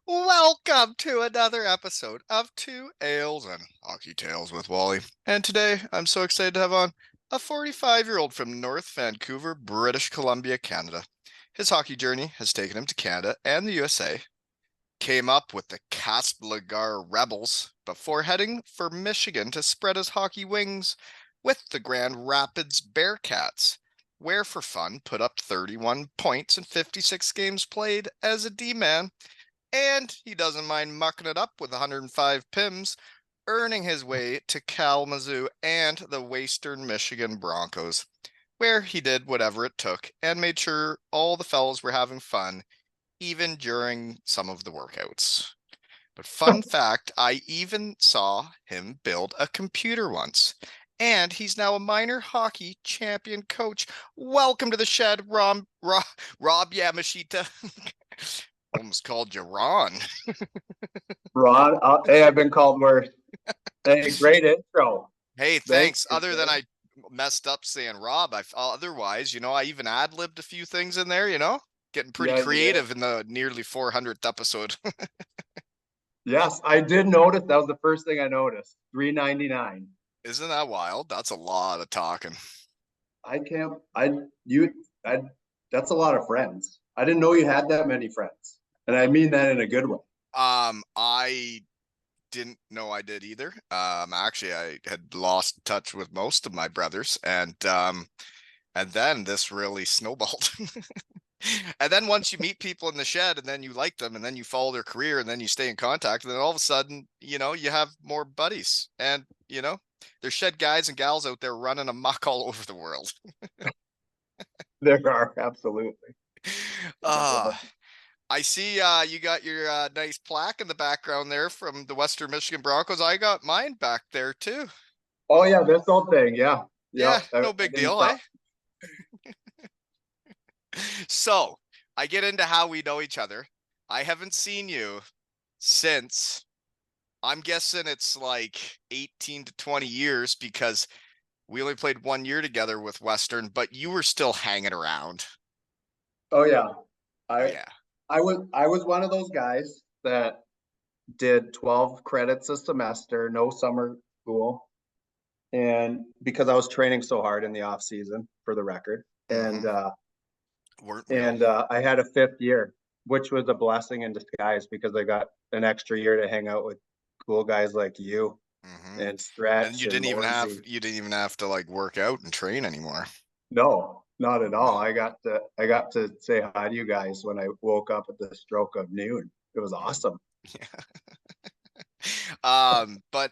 Welcome to another episode of Two Ales and Hockey Tales with Wally. And today I'm so excited to have on a 45-year-old from North Vancouver, British Columbia, Canada. His hockey journey has taken him to Canada and the USA. Came up with the Lagar Rebels before heading for Michigan to spread his hockey wings with the Grand Rapids Bearcats, where for fun put up 31 points in 56 games played as a D-man, and he doesn't mind mucking it up with 105 PIMs, earning his way to Kalamazoo and the Western Michigan Broncos, where he did whatever it took and made sure all the fellows were having fun, even during some of the workouts. But fun fact, I even saw him build a computer once. And he's now a minor hockey champion coach. Welcome to the shed, Rob Yamashita. Almost called you Ron. Ron, hey, I've been called worse. Hey, great intro. Hey, Thanks. thanks. Other than I messed up saying Rob, otherwise, I even ad-libbed a few things in there, getting pretty Yeah, you did. creative in the nearly 400th episode. Yes, I did notice. That was the first thing I noticed. 399. Isn't that wild? That's a lot of talking. I can't. You. I. That's a lot of friends. I didn't know you had that many friends, and I mean that in a good way. I didn't know I did either. Actually, I had lost touch with most of my brothers, and then this really snowballed. And then once you meet people in the shed and then you like them and then you follow their career and then you stay in contact, and then all of a sudden, you have more buddies, and there's shed guys and gals out there running amok all over the world. There are absolutely. Uh I see you got your nice plaque in the background there from the Western Michigan Broncos. I got mine back there too. Oh yeah, this whole thing. Yeah, Yeah, yeah. no I big didn't deal, eh? stop. So I get into how we know each other. I haven't seen you since, I'm guessing it's like 18 to 20 years, because we only played 1 year together with Western, but you were still hanging around. Oh yeah. Oh I. yeah. I was one of those guys that did 12 credits a semester, no summer school. And because I was training so hard in the off season, for the record, and Mm-hmm. uh, Weren't we all? and I had a fifth year, which was a blessing in disguise because I got an extra year to hang out with cool guys like you Mm-hmm. and And Stretch and Morsey. you didn't even have to like work out and train anymore. No, not at all. No. I got to say hi to you guys when I woke up at the stroke of noon. It was awesome. Yeah. But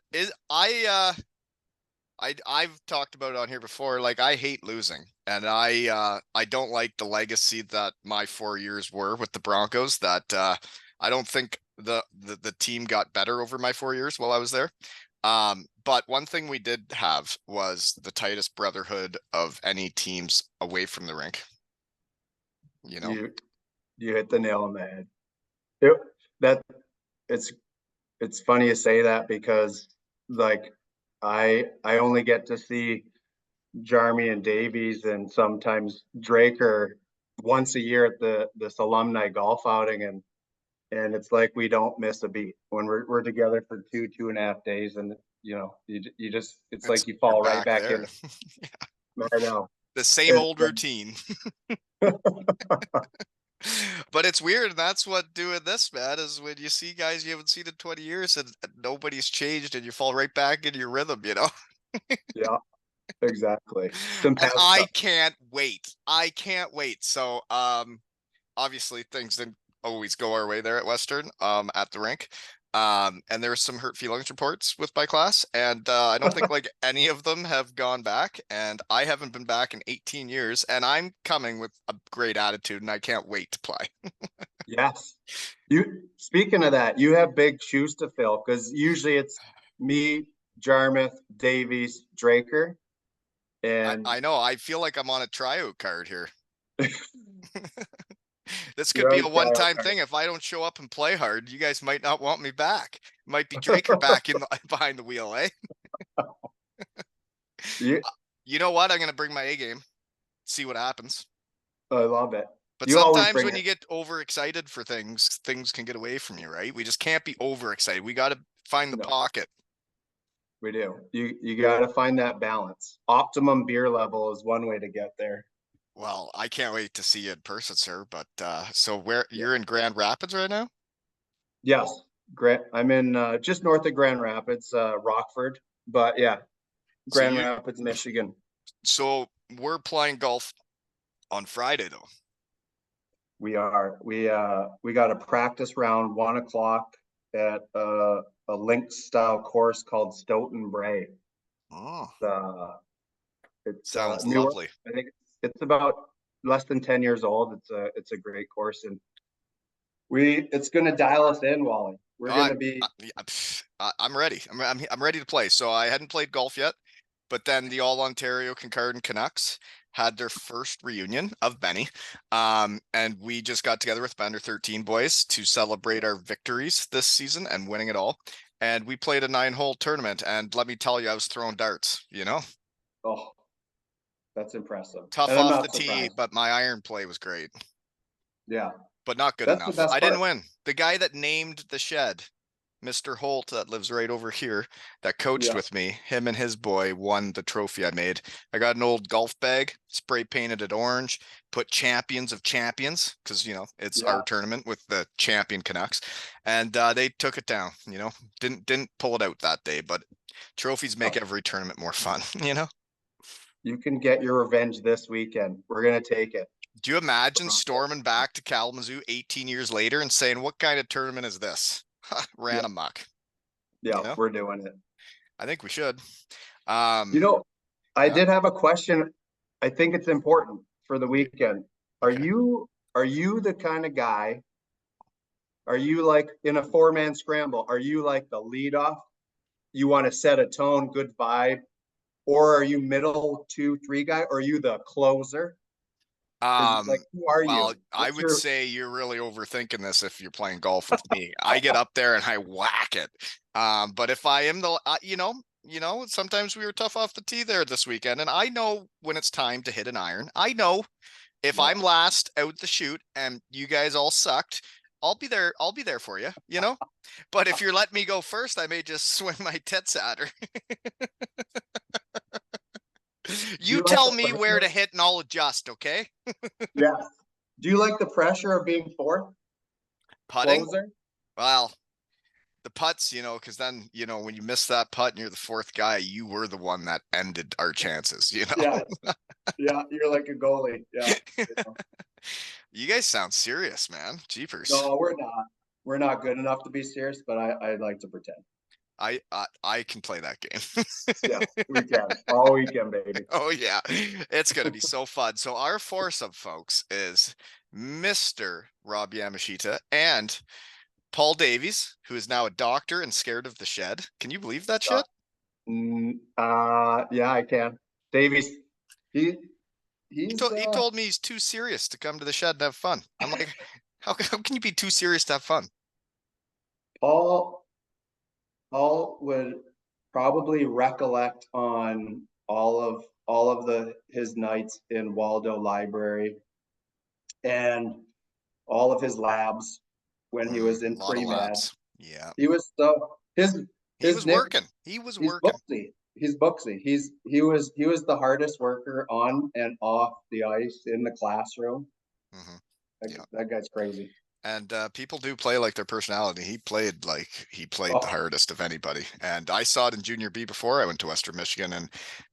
I've talked about it on here before. Like, I hate losing, and I don't like the legacy that my 4 years were with the Broncos. That I don't think the team got better over my 4 years while I was there. But one thing we did have was the tightest brotherhood of any teams away from the rink. You know, You you hit the nail on the head. It, that it's it's funny you say that because like I only get to see Jarmy and Davies and sometimes Draker once a year at this alumni golf outing, and it's like we don't miss a beat when we're together for 2.5 days, and you just it's it's like you you're fall right back back there. in. I know. The same It's old routine. But it's weird, and that's what doing this, man, is when you see guys you haven't seen in 20 years, and nobody's changed, and you fall right back into your rhythm. yeah, exactly. Some And past I stuff. can't wait. I can't wait. So, obviously things didn't always go our way there at Western, at the rink. And there were some hurt feelings reports with my class, and I don't think like any of them have gone back, and I haven't been back in 18 years, and I'm coming with a great attitude, and I can't wait to play. Yes. You speaking of that, you have big shoes to fill because usually it's me, Jarmuth, Davies, Draker, and I know. I feel like I'm on a tryout card here. This could you're be on a the tryout one-time card. thing. If I don't show up and play hard, you guys might not want me back. Might be Draker back in behind the wheel, eh? You, You know what? I'm gonna bring my A game. See what happens. I love it. But You always sometimes bring when it. you get overexcited for things, things can get away from you, right? We just can't be overexcited. We got to find the No, pocket. we do. You got to find that balance. Optimum beer level is one way to get there. Well, I can't wait to see you in person, sir. But so where Yeah. you're in Grand Rapids right now? Yes. Grant, I'm in just north of Grand Rapids, Rockford. But yeah, So Grand you Rapids, Michigan. so we're playing golf on Friday though. We are. We got a practice round 1 o'clock at a link style course called Stoughton Bray. Oh, Uh, it's sounds newer. lovely. I think it's about less than 10 years old. It's a great course, and it's going to dial us in, Wally. We're Oh, going to be I'm ready. I'm ready to play. So I hadn't played golf yet, but then the All Ontario Kincardine Canucks had their first reunion of Benny. And we just got together with Bender 13 boys to celebrate our victories this season and winning it all. And we played a 9-hole tournament. And let me tell you, I was throwing darts, oh, that's impressive, tough and I'm off the not tee, surprised. but my iron play was great, Yeah, but not good that's the enough. best I didn't part. win. The guy that named the shed, Mr. Holt, that lives right over here, that coached Yeah, with me, him and his boy won the trophy I made. I got an old golf bag, spray painted it orange, put champions of champions, because, it's yeah. our tournament with the champion Canucks. And they took it down, didn't pull it out that day, but trophies make Oh, every tournament more fun, you know? you can get your revenge this weekend. We're gonna take it. Do you imagine Bronco. storming back to Kalamazoo 18 years later and saying, what kind of tournament is this? Ran Yeah, amok, yeah, you know? we're doing it. I think we should. You Um, know, I yeah. did have a question. I think it's important for the weekend. Are Okay. you the kind of guy? Are you like in a four-man scramble? Are you like the lead off? You want to set a tone, good vibe, or are you middle two, three guy? Or are you the closer? Is like who are Well, you? I What's would your say you're really overthinking this if you're playing golf with me. I get up there and I whack it. But if I am sometimes we were tough off the tee there this weekend, and I know when it's time to hit an iron. I know if yeah. I'm last out the chute and you guys all sucked, I'll be there. I'll be there for you. But if you're letting me go first, I may just swing my tits at her. Do You you like tell the me where to pressure? hit and I'll adjust, okay? Yeah. Do you like the pressure of being fourth Putting? closer? Well, the putts, because then, when you miss that putt and you're the fourth guy, you were the one that ended our chances. Yeah, yeah. You're like a goalie. Yeah. Yeah. You guys sound serious, man. Jeepers. No, we're not. We're not good enough to be serious, but I like to pretend. I can play that game. Yes, we can. All weekend, baby. Oh yeah. It's gonna be so fun. So our foursome, folks, is Mr. Rob Yamashita and Paul Davies, who is now a doctor and scared of the shed. Can you believe that Uh, shit? yeah, I can. Davies, he He he's told he told me he's too serious to come to the shed and have fun. I'm like, how can you be too serious to have fun? Paul. Paul would probably recollect on all of the his nights in Waldo Library and all of his labs when he was A in lot of pre-med. labs. Yeah. He was so He his was nick working. He was he's working. booksy. He's booksy. He was the hardest worker on and off the ice in the classroom. Hmm. That, Yeah. that guy's crazy. And people do play like their personality. He played the Oh, hardest of anybody. And I saw it in junior B before I went to Western Michigan, and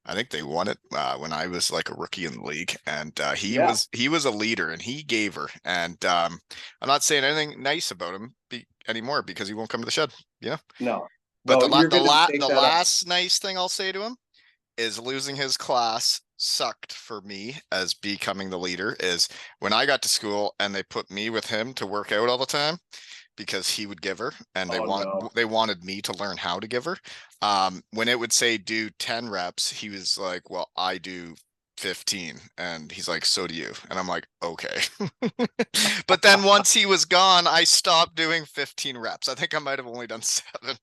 I think they won it when I was like a rookie in the league. And he yeah. was he was a leader, and he gave her. And I'm not saying anything nice about him anymore because he won't come to the shed. No. But No, you're gonna take the that up. last nice thing I'll say to him is losing his class sucked for me as becoming the leader is when I got to school and they put me with him to work out all the time because he would give her and Oh no. they wanted me to learn how to give her. When it would say do 10 reps, he was like, well, I do 15, and he's like, so do you, and I'm like, okay. But then once he was gone, I stopped doing 15 reps. I think I might have only done 7.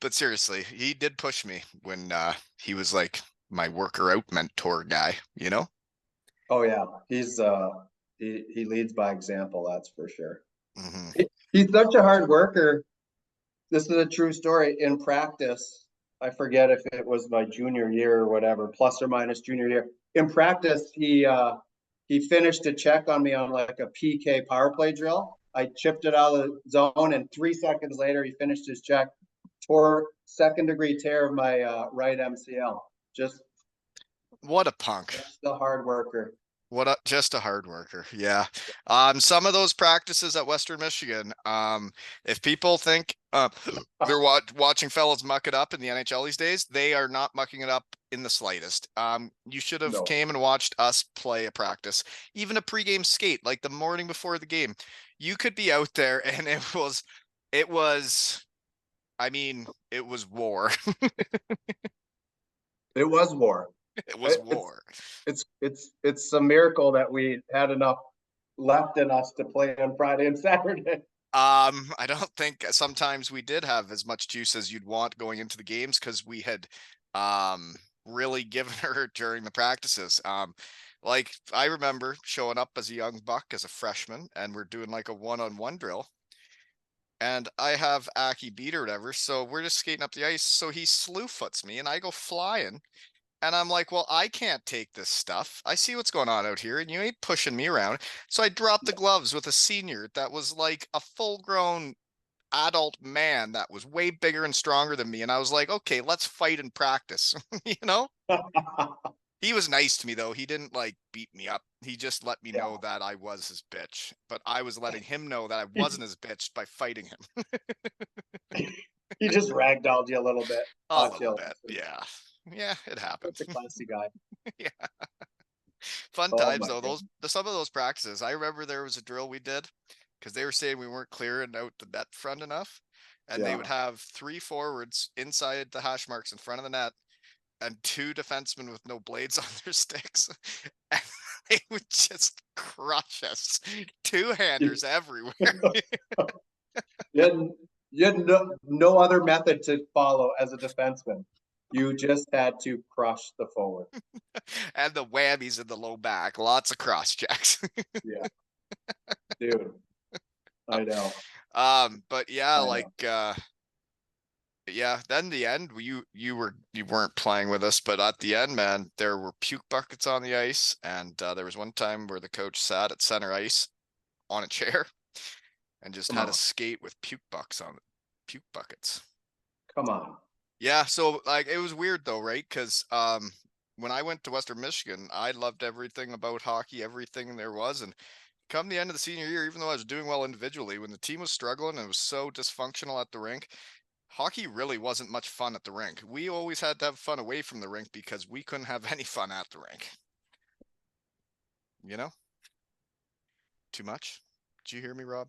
But seriously, he did push me when he was like my worker out mentor guy, you know? Oh yeah, he leads by example, that's for sure. Hmm. He's such a hard worker. This is a true story. In practice, I forget if it was my junior year or whatever, plus or minus junior year. In practice, he finished a check on me on like a PK power play drill. I chipped it out of the zone, and 3 seconds later, he finished his check. Tore second degree tear of my right MCL. What a punk. Just the hard worker. Just a hard worker. Yeah. Some of those practices at Western Michigan, if people think they're watching fellas muck it up in the NHL these days, they are not mucking it up in the slightest. You should have No, came and watched us play a practice, even a pregame skate, like the morning before the game. You could be out there and it was, I mean, it was war. it was war. It was It's war. it's a miracle that we had enough left in us to play on Friday and Saturday. I don't think sometimes we did have as much juice as you'd want going into the games because we had um really given her during the practices. Like I remember showing up as a young buck as a freshman and we're doing like a one-on-one drill. And I have Aki beat or whatever, so we're just skating up the ice. So he slew foots me and I go flying. And I'm like, well, I can't take this stuff. I see what's going on out here, and you ain't pushing me around. So I dropped the gloves with a senior that was like a full grown adult man that was way bigger and stronger than me. And I was like, okay, let's fight in practice. You know? He was nice to me though. He didn't like beat me up. He just let me Yeah, know that I was his bitch. But I was letting him know that I wasn't his bitch by fighting him. he just ragdolled you a little bit, A taught you little a bit. lesson. Yeah. Yeah, it happened. Such a classy guy. Yeah. Fun Oh times my though. goodness. Some of those practices. I remember there was a drill we did because they were saying we weren't clearing out the net front enough, and they would Yeah. have three forwards inside the hash marks in front of the net and two defensemen with no blades on their sticks. And they would just crush us. Two-handers everywhere. You had, you had no other method to follow as a defenseman. You just had to crush the forward. And the whammies in the low back. Lots of cross checks. Yeah, dude. I know. But yeah, I like know. yeah, then the end you weren't playing with us, but at the end, man, there were puke buckets on the ice, and there was one time where the coach sat at center ice on a chair and just Come had a on. skate with puke buckets. Come on. Yeah, so like it was weird though, right? Because when I went to Western Michigan, I loved everything about hockey, everything there was, and come the end of the senior year, even though I was doing well individually, when the team was struggling and it was so dysfunctional at the rink, hockey really wasn't much fun at the rink. We always had to have fun away from the rink because we couldn't have any fun at the rink. You know? Too much? Did you hear me, Rob?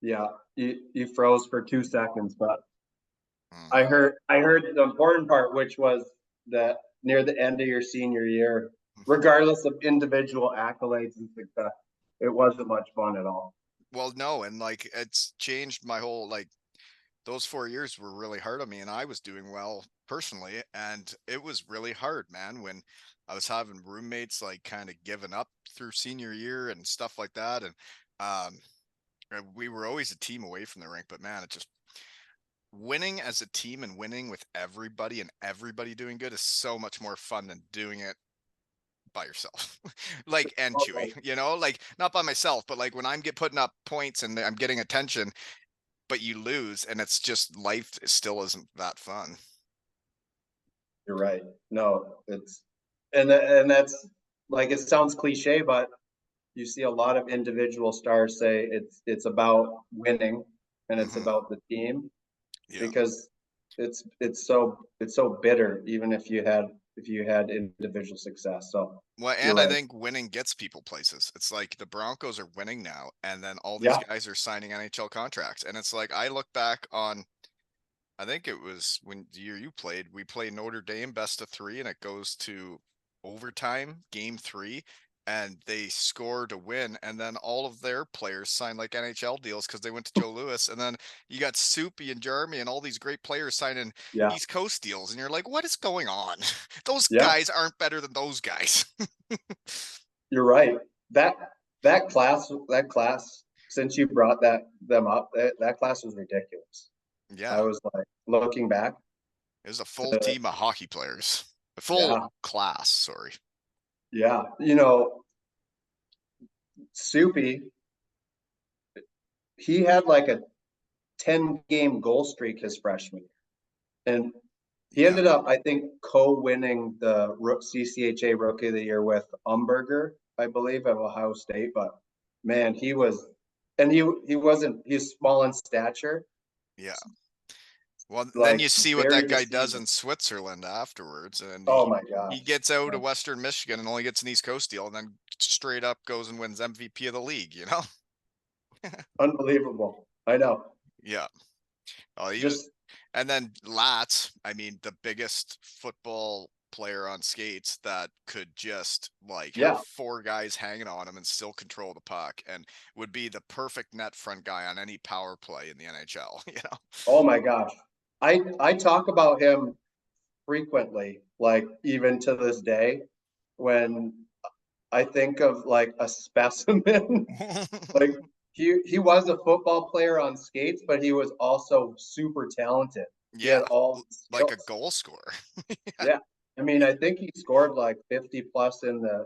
Yeah, you froze for 2 seconds, but Mm. I heard the important part, which was that near the end of your senior year, regardless of individual accolades and success, it wasn't much fun at all. Well, no, and like it's changed my whole like those 4 years were really hard on me and I was doing well personally and it was really hard, man, when I was having roommates like kind of giving up through senior year and stuff like that. Um and we were always a team away from the rink, but man, it just winning as a team and winning with everybody and everybody doing good is so much more fun than doing it by yourself. Like and Chewy, you know, like not by myself, but like when I'm putting up points and I'm getting attention, but you lose and it's just life still isn't that fun. You're right. No, and that's like it sounds cliche, but you see a lot of individual stars say it's about winning and it's Hmm. about the team Yeah. because it's so bitter even if you had individual success. So Well, you're and I right. think winning gets people places. It's like the Broncos are winning now, and then all these Yeah. guys are signing NHL contracts. And it's like I look back on, I think it was when the year you played, we played Notre Dame best of three, and it goes to overtime, game three. and they score to win, and then all of their players signed like NHL deals because they went to Joe Louis, and then you got Soupy and Jeremy and all these great players signing Yeah, East Coast deals, and you're like, what is going on? Those yeah, guys aren't better than those guys. you're right. That that class, since you brought them up, that class was ridiculous. I Yeah, was like looking back, it was a full uh, team of hockey players, a full yeah, class. Sorry. yeah. Soupy, he had like a 10-game goal streak his freshman year. And he Yeah, ended up, I think, co-winning the CCHA Rookie of the Year with Umberger, I believe, at Ohio State. But man, and he's small in stature, yeah. Well, then like you see what very that guy does deceiving. in Switzerland afterwards, and Oh he my he gosh, gets out of Western Michigan and only gets an East Coast deal, and then straight up goes and wins MVP of the league. You know? unbelievable! I know. Yeah. Oh, he was, Just and then Latz. I mean, the biggest football player on skates that could just like have yeah. four guys hanging on him and still control the puck, and would be the perfect net front guy on any power play in the NHL. You know? Oh my gosh, I talk about him frequently, like even to this day, when I think of like a specimen. Like he was a football player on skates, but he was also super talented. He had Yeah, all the like a skills. goal scorer. Yeah. I mean, I think he scored like 50 plus in the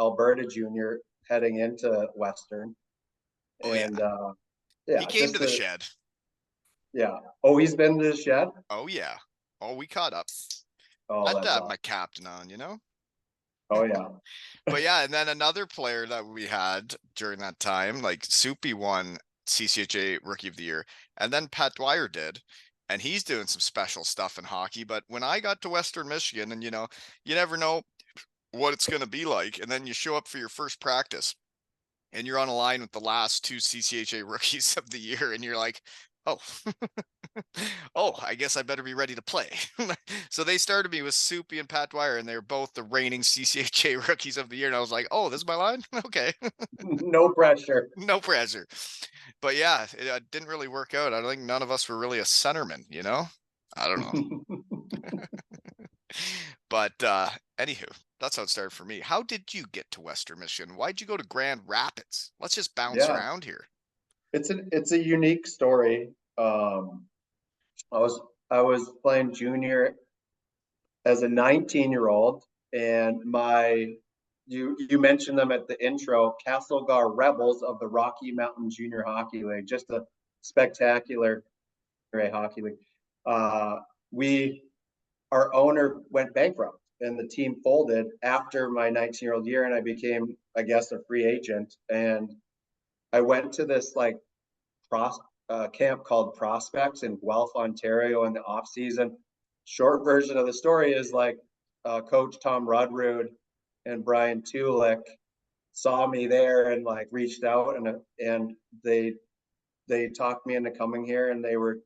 Alberta junior heading into Western. Oh yeah, And he yeah, came to the shed. yeah. Oh, he's been to the shed. Oh yeah. Oh, we caught up. I Oh, had to that's have my awesome. captain on, you know? Oh, yeah. But yeah, and then another player that we had during that time, like Soupy won CCHA Rookie of the Year, and then Pat Dwyer did. And he's doing some special stuff in hockey. But when I got to Western Michigan, and you never know what it's going to be like. And then you show up for your first practice and you're on a line with the last two CCHA rookies of the year, and you're like, oh, oh, I guess I better be ready to play. So they started me with Soupy and Pat Dwyer, and they were both the reigning CCHA rookies of the year. And I was like, oh, this is my line? Okay. No pressure. No pressure. But yeah, it didn't really work out. I don't think none of us were really a centerman, you know? I don't know. But anywho, that's how it started for me. How did you get to Western Michigan? Why'd you go to Grand Rapids? Let's just bounce Yeah. around here. It's a unique story. I was I was playing junior as a 19-year-old, and you mentioned them at the intro, Castlegar Rebels of the Rocky Mountain Junior Hockey League, just a spectacular hockey league. We Our owner went bankrupt and the team folded after my 19-year-old year, and I became, I guess, a free agent. And I went to this like pros camp called Prospects in Guelph, Ontario in the off season. Short version of the story is like Coach Tom Rudrud and Brian Tulik saw me there and like reached out, and they talked me into coming here, and they were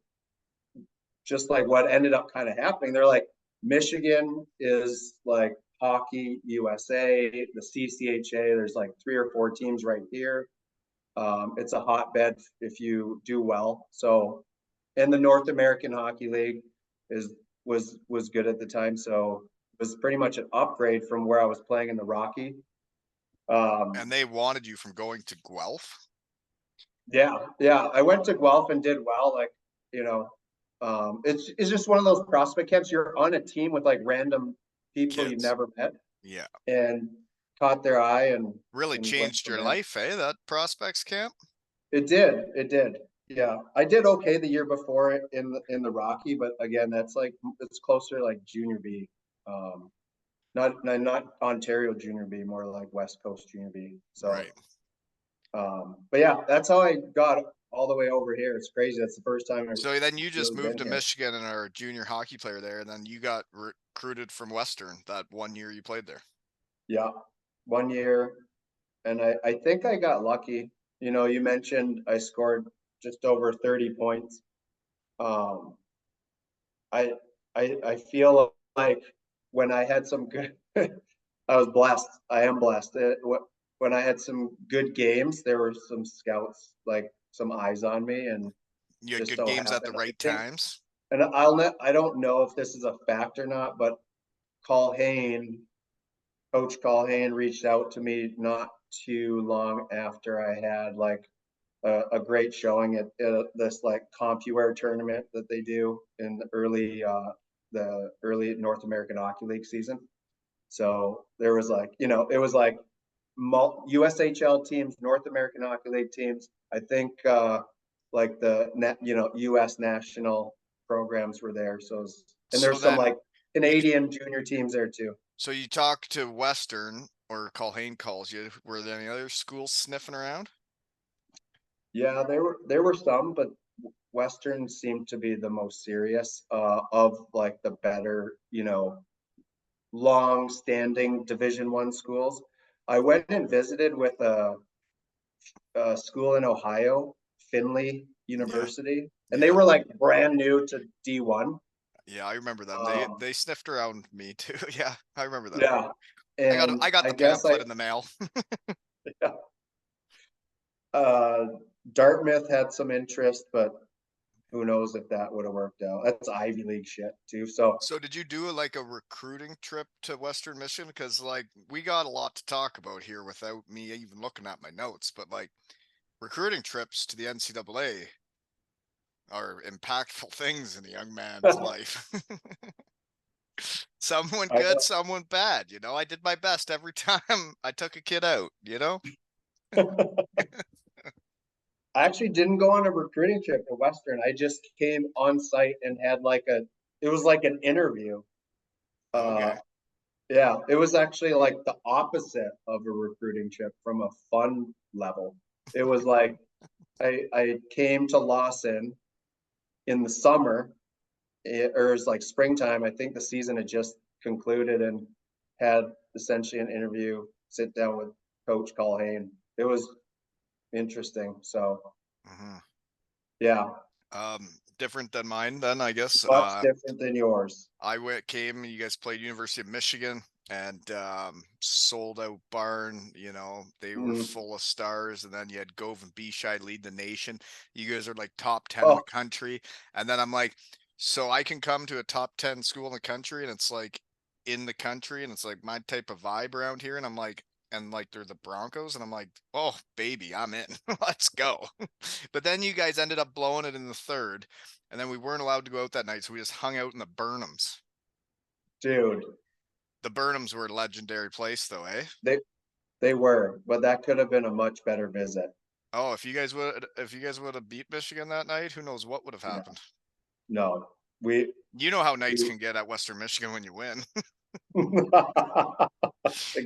just like what ended up kind of happening. They're like, Michigan is like Hockey USA, the CCHA. There's like 3 or 4 teams right here. It's a hotbed if you do well. So, and the North American Hockey League is was good at the time. So it was pretty much an upgrade from where I was playing in the Rocky. Um, And they wanted you from going to Guelph yeah, yeah. I went to Guelph and did well. Like, you know, it's just one of those prospect camps. You're on a team with like random people you've kids. never met, Yeah. and caught their eye Really and went changed from your there. life, eh? That prospects camp? It did. It did. Yeah, I did okay the year before in the Rocky, but again, that's like it's closer to like junior B, um, not Ontario junior B, more like West Coast junior B. So, Right. but yeah, that's how I got all the way over here. It's crazy. That's the first time I've So then you just really moved been to here. Michigan and are a junior hockey player there, and then you got recruited from Western that 1 year you played there. Yeah, 1 year, and I think I got lucky. You mentioned I scored just over 30 points. Um, I I feel like when I had some good, I was blessed. I am blessed. when I had some good games, there were some scouts, like some eyes on me, and You had just good so games at the happened, I right think, times. and I don't know if this is a fact or not, but Call Hain, Coach Call Hain reached out to me not too long after I had like a great showing at this like CompuWare tournament that they do in the early North American Hockey League season. So there was like, it was like USHL teams, North American Hockey League teams. I think like the net, US national programs were there. And So there's some then like you Canadian junior teams there too. so you talk to Western or Colhane calls you. Were there any other schools sniffing around? Yeah, there were some, but Western seemed to be the most serious of like the better, long-standing Division I schools. I went and visited with a school in Ohio, Findlay Yeah, University, and they yeah, were like brand new to D1. yeah. I remember them. They Um, they sniffed around me too. Yeah, I remember them. yeah, I got and I got I the guess pamphlet in the mail. uh, Dartmouth had some interest, but who knows if that would have worked out. That's Ivy League shit too. So So did you do like a recruiting trip to Western Michigan? Because like we got a lot to talk about here without me even looking at my notes. But like recruiting trips to the NCAA are impactful things in a young man's life. Some went I good, some went bad. I did my best every time I took a kid out. I actually didn't go on a recruiting trip to Western. I just came on site and had it was like an interview. Uh, Okay. yeah, it was actually like the opposite of a recruiting trip from a fun level. It was like I came to Lawson in the summer, or it was like springtime. I think the season had just concluded and had essentially an interview, sit down with Coach Colhane. It was interesting. So Hmm. yeah, Different than mine then, I guess. much different than yours. Came, you guys played University of Michigan and sold out barn, they were Mm. full of stars. And then you had Gove and Bishai lead the nation. You guys are like top 10 in the Oh, country. And then I'm like, so I can come to a top 10 school in the country and it's like in the country and it's like my type of vibe around here. And I'm like, and like they're the Broncos. And I'm like, oh, baby, I'm in. Let's go. But then you guys ended up blowing it in the third. And then we weren't allowed to go out that night. So we just hung out in the Burnhams. dude, The Burnhams were a legendary place, though, eh? they they were, but that could have been a much better visit. Oh, if you guys would have beat Michigan that night, who knows what would have Yeah, happened? no, we You know how nights we can get at Western Michigan when you win.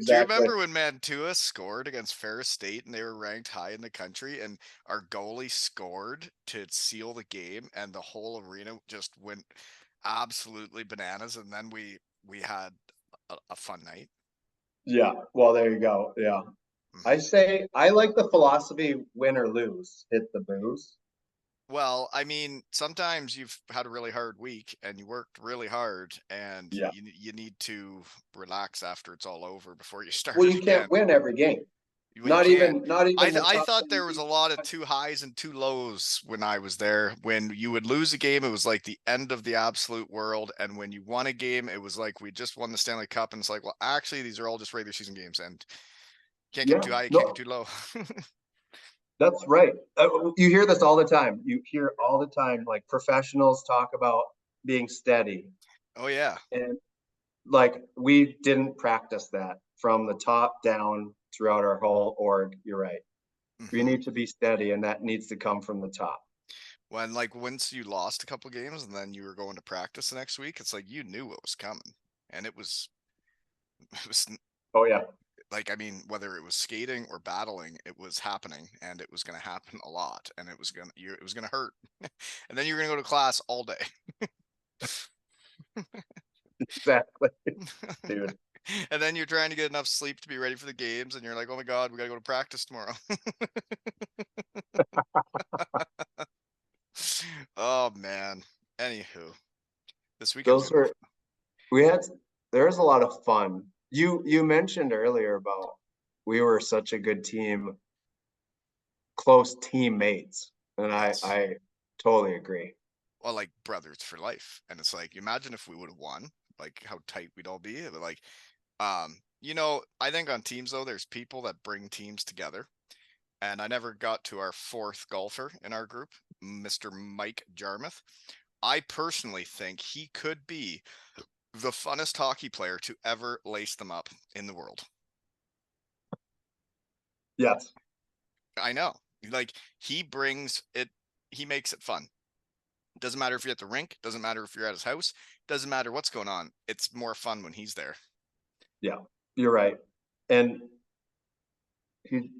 Do you exactly. remember when Mantua scored against Ferris State and they were ranked high in the country and our goalie scored to seal the game and the whole arena just went absolutely bananas and then we had a fun night. Yeah, well, there you go. Yeah, I Mhm. say I like the philosophy: win or lose, hit the booze. Well, I mean, sometimes you've had a really hard week and you worked really hard and Yeah. you need to relax after it's all over before you Well, start you can't again. win every game. Well, you Not can't. even not I even th the I top thought 10 there was a teams lot in of the two country. highs and two lows when I was there. When you would lose a game, it was like the end of the absolute world, and when you won a game, it was like we just won the Stanley Cup, and it's like, well, actually, these are all just regular season games, and can't get Yeah, too high, you can't get no, too low. that's right. You hear this all the time. You hear all the time, like professionals talk about being steady, Oh yeah. and like we didn't practice that from the top down throughout our whole org. You're right. We Hmm. need to be steady, and that needs to come from the top. When like once you lost a couple games and then you were going to practice the next week, it's like you knew what was coming, and it was it was Oh yeah, like, I mean, whether it was skating or battling, it was happening and it was going to happen a lot and it was going to hurt. And then you're going to go to class all day. exactly, dude. And then you're trying to get enough sleep to be ready for the games and you're like, "Oh my god, we got to go to practice tomorrow." Oh man. Anywho, this weekend was Those going to be were we had. There's a lot of fun. You mentioned earlier about we were such a good team, close teammates. And Yes. I totally agree. Well, like brothers for life. And it's like, imagine if we would have won, like how tight we'd all be. But like, I think on teams though, there's people that bring teams together. And I never got to our fourth golfer in our group, Mr. Mike Jarmuth. I personally think he could be the funnest hockey player to ever lace them up in the world. Yes. I know. Like he brings it, he makes it fun. Doesn't matter if you're at the rink, doesn't matter if you're at his house, doesn't matter what's going on. It's more fun when he's there. Yeah, you're right. And he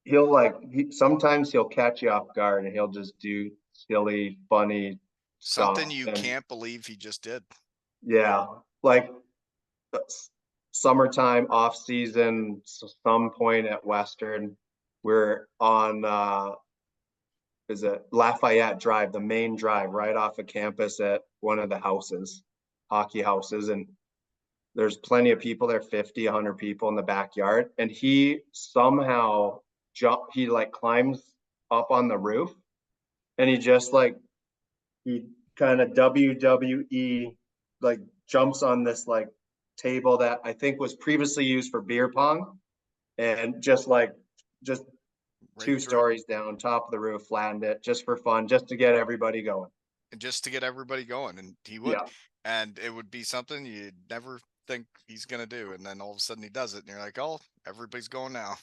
he'll like sometimes he'll catch you off guard and he'll just do silly, funny Something stuff. you And can't believe he just did. yeah, like summertime off season, some point at Western, we're on is it Lafayette Drive, the main drive right off of campus at one of the houses, hockey houses, and there's plenty of people there, 50, 100 people in the backyard, and he somehow he like climbs up on the roof, and he just like he kind of WWE like jumps on this like table that I think was previously used for beer pong, and just Right two through it. stories down, top of the roof, land it just for fun, just to get everybody going. And just to get everybody going. And he would. Yeah, And it would be something you'd never think he's gonna do. And then all of a sudden he does it. And you're like, oh, everybody's going now.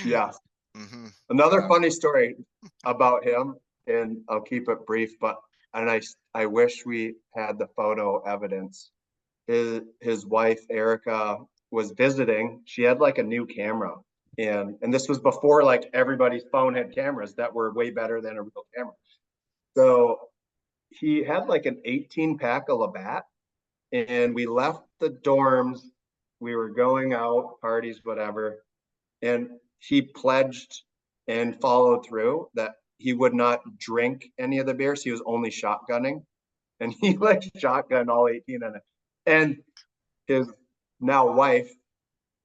yeah. Mm-hmm. Another Yeah. funny story about him, and I'll keep it brief, but and I wish we had the photo evidence. His wife Erica was visiting. She had like a new camera, and this was before like everybody's phone had cameras that were way better than a real camera. So he had like an 18 pack of Labatt, and we left the dorms. We were going out, parties, whatever, and he pledged and followed through that he would not drink any of the beers. He was only shotgunning, and he like shotgun all 18 of it. And his now wife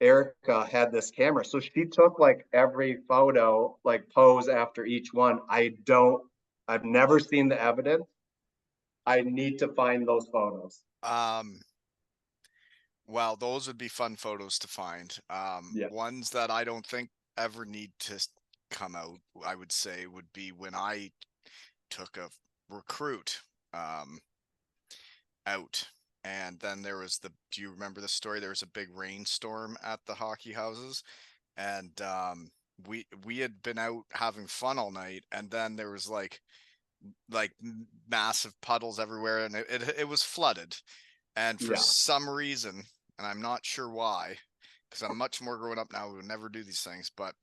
Erica had this camera, so she took like every photo, like pose after each one. I've never seen the evidence. I need to find those photos. Um, well, those would be fun photos to find. Yeah, Ones that I don't think ever need to come out, I would say, would be when I took a recruit out. And then there was do you remember the story? There was a big rainstorm at the hockey houses. And we had been out having fun all night. And then there was like massive puddles everywhere. And it was flooded. And for yeah. some reason, and I'm not sure why, because I'm much more grown up now, we would never do these things, but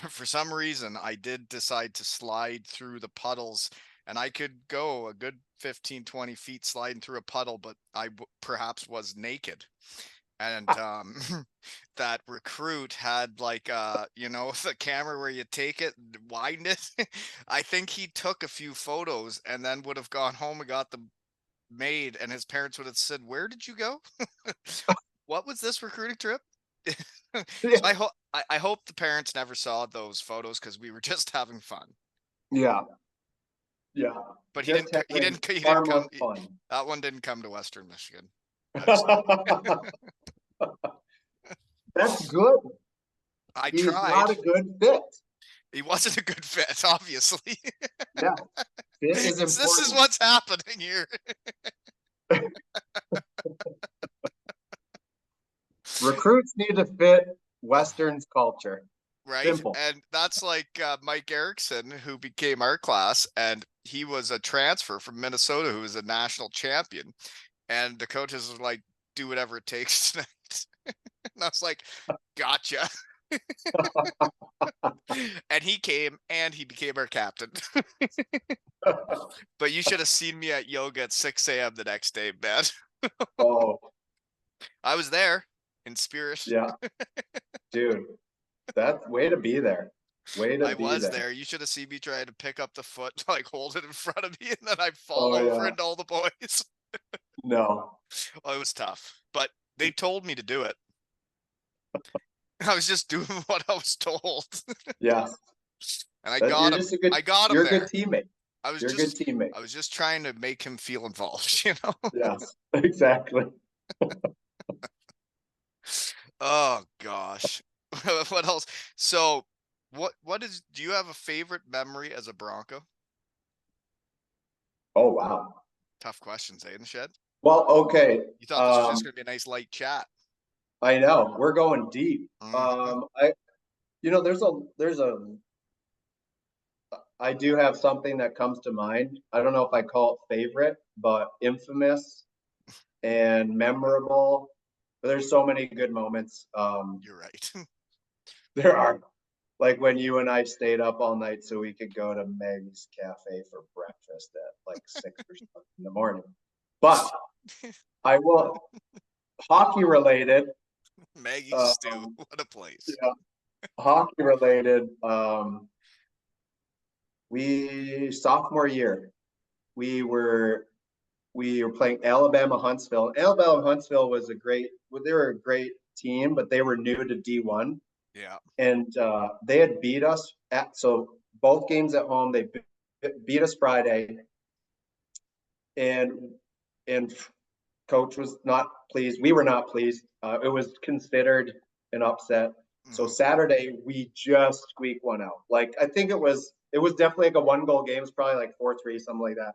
for some reason, I did decide to slide through the puddles, and I could go a good 15, 20 feet sliding through a puddle, but I perhaps was naked. And that recruit had like the camera where you take it and wind it. I think he took a few photos and then would have gone home and got them made, and his parents would have said, "Where did you go? What was this recruiting trip?" So Yeah, I hope the parents never saw those photos because we were just having fun. yeah, yeah. But Just having he didn't come. harmless fun. That one didn't come to Western Michigan. I just That's good. I He's tried. not a good fit. He wasn't a good fit, obviously. Yeah, fit is This is important. what's happening here, Recruits need to fit Western's culture. right? Simple. And that's like Mike Erickson, who became our class, and he was a transfer from Minnesota, who was a national champion. And the coaches were like, "Do whatever it takes tonight." And I was like, "Gotcha." And he came and he became our captain. But you should have seen me at yoga at 6 a.m. the next day, man. Oh, I was there in spirit. yeah, dude. That's way to be there. Way to I be was there. there. You should have seen me trying to pick up the foot, like hold it in front of me, and then I'd fall Oh over yeah. into all the boys. No. Oh, it was tough, but they told me to do it. I was just doing what I was told. Yeah. And I You're got him. just a good, I got him you're a good there. teammate. I was You're a good just teammate. I was just trying to make him feel involved, you know? Yes, exactly. Oh gosh. What else? So do you have a favorite memory as a Bronco? Oh, wow. Tough questions, eh, in the shed? Well, okay. You thought this was just gonna be a nice light chat. I know we're going deep. Hmm. There's a I do have something that comes to mind. I don't know if I call it favorite, but infamous and memorable. But there's so many good moments. You're right. There are, like when you and I stayed up all night so we could go to Meg's Cafe for breakfast at like 6 or 7 in the morning. But I will, hockey related. Maggie Stew. Um, What a place. yeah, hockey related. We sophomore year, we were we were playing Alabama Huntsville. Alabama Huntsville was a great, well, they were a great team, but they were new to D1, Yeah. and they had beat us at, so both games at home. They beat us Friday, and and coach was not pleased. We were not pleased. It was considered an upset. So Hmm. Saturday we just squeaked one out. Like I think it was definitely like a 1 goal game. It's probably like 4-3, something like that.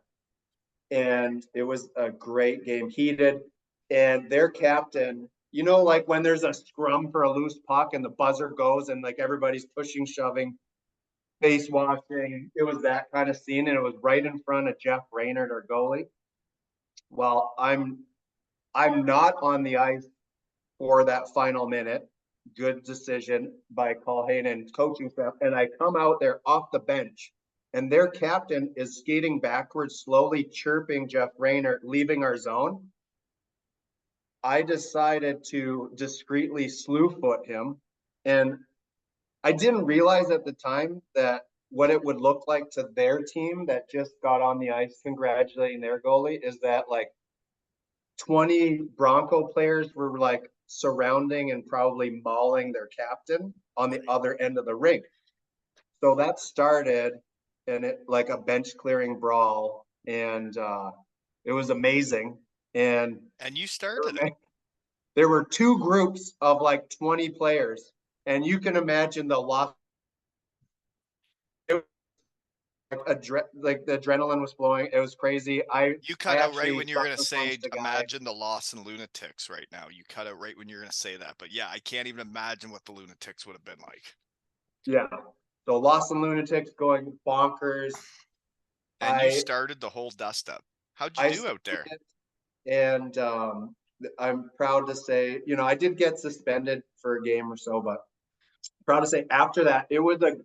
And it was a great game, heated. And their captain, like when there's a scrum for a loose puck and the buzzer goes and like everybody's pushing, shoving, face washing. It was that kind of scene, and it was right in front of Jeff Raynard, our goalie. Well, I'm not on the ice for that final minute. Good decision by Paul Hayden coaching staff. And I come out there off the bench, and their captain is skating backwards, slowly chirping Jeff Rayner, leaving our zone. I decided to discreetly slew foot him. And I didn't realize at the time that what it would look like to their team that just got on the ice congratulating their goalie is that like 20 Bronco players were like surrounding and probably mauling their captain on the Right. other end of the rink. So that started and it like a bench clearing brawl, and it was amazing. And And you started it. there were two groups of like 20 players, and you can imagine the loss. Like the adrenaline was flowing. It was crazy. I You I cut out right actually when you were gonna sucker say, punched a guy. imagine the Lost and Lunatics right now. You cut out right when you're gonna say that. But yeah, I can't even imagine what the Lunatics would have been like. Yeah. So Lost and Lunatics going bonkers. And you I started the whole dust up. How'd you I do out started there? it, and I'm proud to say, I did get suspended for a game or so, but proud to say after that, it was a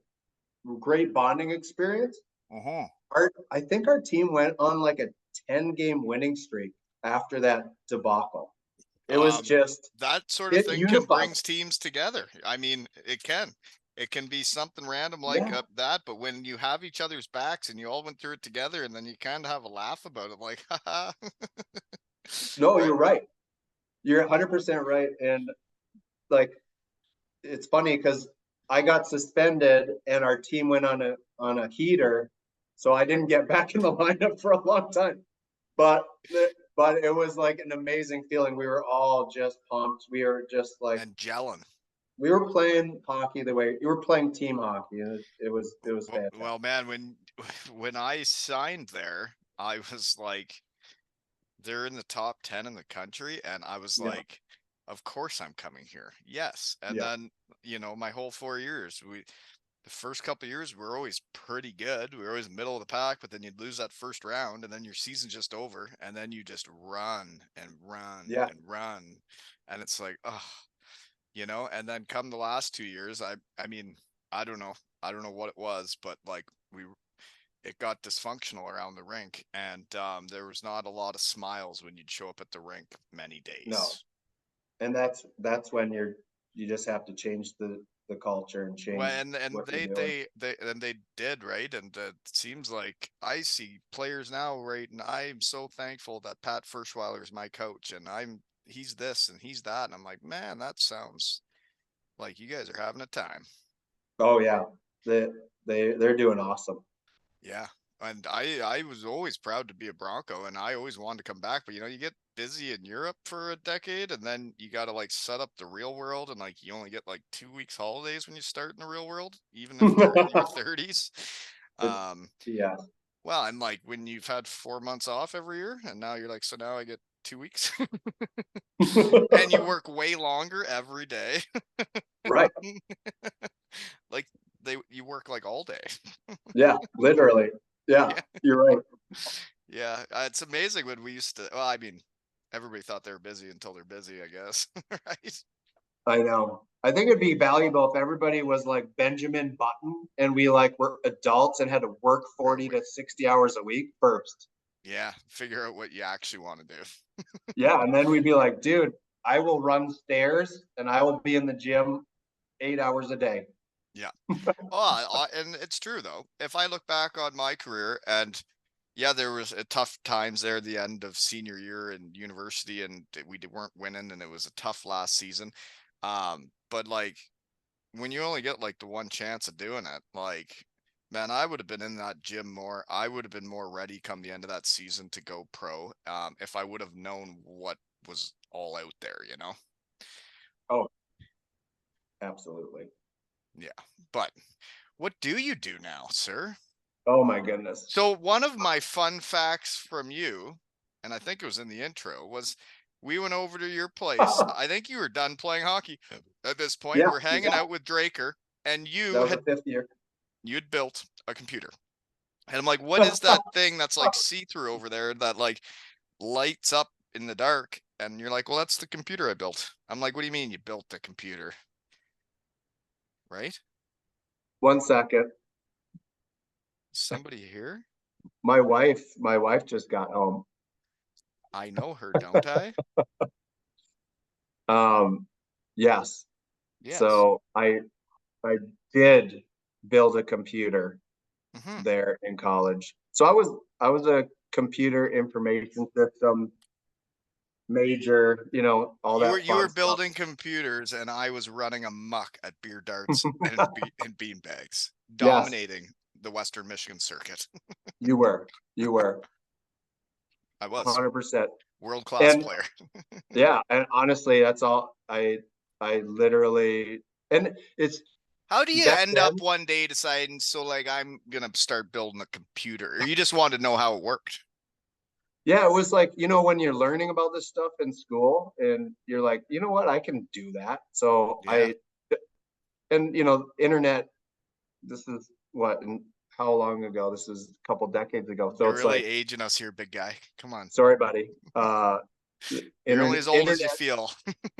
great bonding experience. Uh-huh. I think our team went on like a 10-game winning streak after that debacle. It was Um, just, that sort of it thing can unified. brings teams together. I mean, it can. It can be something random like Yeah. that, but when you have each other's backs and you all went through it together, and then you kind of have a laugh about it, like, haha, No, right? you're right. You're 100% right. And like, it's funny because I got suspended and our team went on a heater, so I didn't get back in the lineup for a long time. But but it was like an amazing feeling. We were all just pumped. We were just like And gelling. we were playing hockey the way you were playing team hockey. It was fantastic. Well, man, when when I signed there, I was like, they're in the top 10 in the country, and I was Yeah, like, of course I'm coming here. Yes. And yeah, then, my whole 4 years, the first couple of years we were always pretty good. We were always middle of the pack, but then you'd lose that first round, and then your season's just over, and then you just run and run yeah. and run. And it's like, oh, and then come the last 2 years, I mean, I don't know. I don't know what it was, but like it got dysfunctional around the rink, and there was not a lot of smiles when you'd show up at the rink many No, days. and that's when you just have to change the culture and Well, change and what you're doing. they did, right, and it seems like I see players now, right, and I'm so thankful that Pat Ferschweiler is my coach, and he's this and he's that, and I'm like, man, that sounds Like, you guys are having a time. Oh yeah, they they're doing awesome. Yeah. And I was always proud to be a Bronco, and I always wanted to come back, but you get busy in Europe for a decade, and then you got to like set up the real world, and like you only get like 2 weeks holidays when you start in the real world, even if you're in your 30s. It, Um, yeah. well, and like when you've had 4 months off every year, and now you're like, so now I get 2 weeks, and you work way longer every day. Right. Like you work like all day. Yeah, literally. Yeah, Yeah. you're right. Yeah, it's amazing when we used to. Well, I mean, everybody thought they were busy until they're busy, I guess. Right? I know. I think it'd be valuable if everybody was like Benjamin Button and we like were adults and had to work Real 40 quick. to 60 hours a week first. Yeah, figure out what you actually want to do. Yeah, and then we'd be like, dude, I will run stairs and I will be in the gym 8 hours a day. Yeah. Oh, and it's true though. If I look back on my career, and yeah, there was a tough times there at the end of senior year in university, and weren't winning, and it was a tough last season. But like when you only get like the one chance of doing it, like, man, I would have been in that gym more. I would have been more ready come the end of that season to go pro. If I would have known what was all out there. Oh, absolutely. Yeah. But what do you do now, sir? Oh my goodness. So one of my fun facts from you, and I think it was in the intro, was we went over to your place. I think you were done playing hockey at this point. Yeah, We're hanging yeah. out with Draker, and That was the fifth year. you had built a computer. And I'm like, what is that thing that's like see-through over there that like lights up in the dark? And you're like, well, that's the computer I built. I'm like, what do you mean you built the computer? Right? 1 second. Somebody here? My wife just got home. I know her, don't I? Um, yes. Yes. So I did build a computer Hmm. there in college. So I was a computer information system major, all You were that you were fun stuff. building computers, and I was running a muck at beer darts and bean bags, Yes, dominating the Western Michigan circuit. you were. You were I was 100%. world-class And player. yeah, and honestly, that's all I literally and it's How do you back end up then. one day deciding, so like I'm gonna start building a computer? Or you just wanted to know how it worked? Yeah, it was like, when you're learning about this stuff in school and you're like, you know what, I can do that. So Yeah. and internet, this is what, and how long ago? This is a couple decades ago. So You're it's really like, aging us here, big guy. Come on. sorry, buddy. You're only as old as you Internet. feel.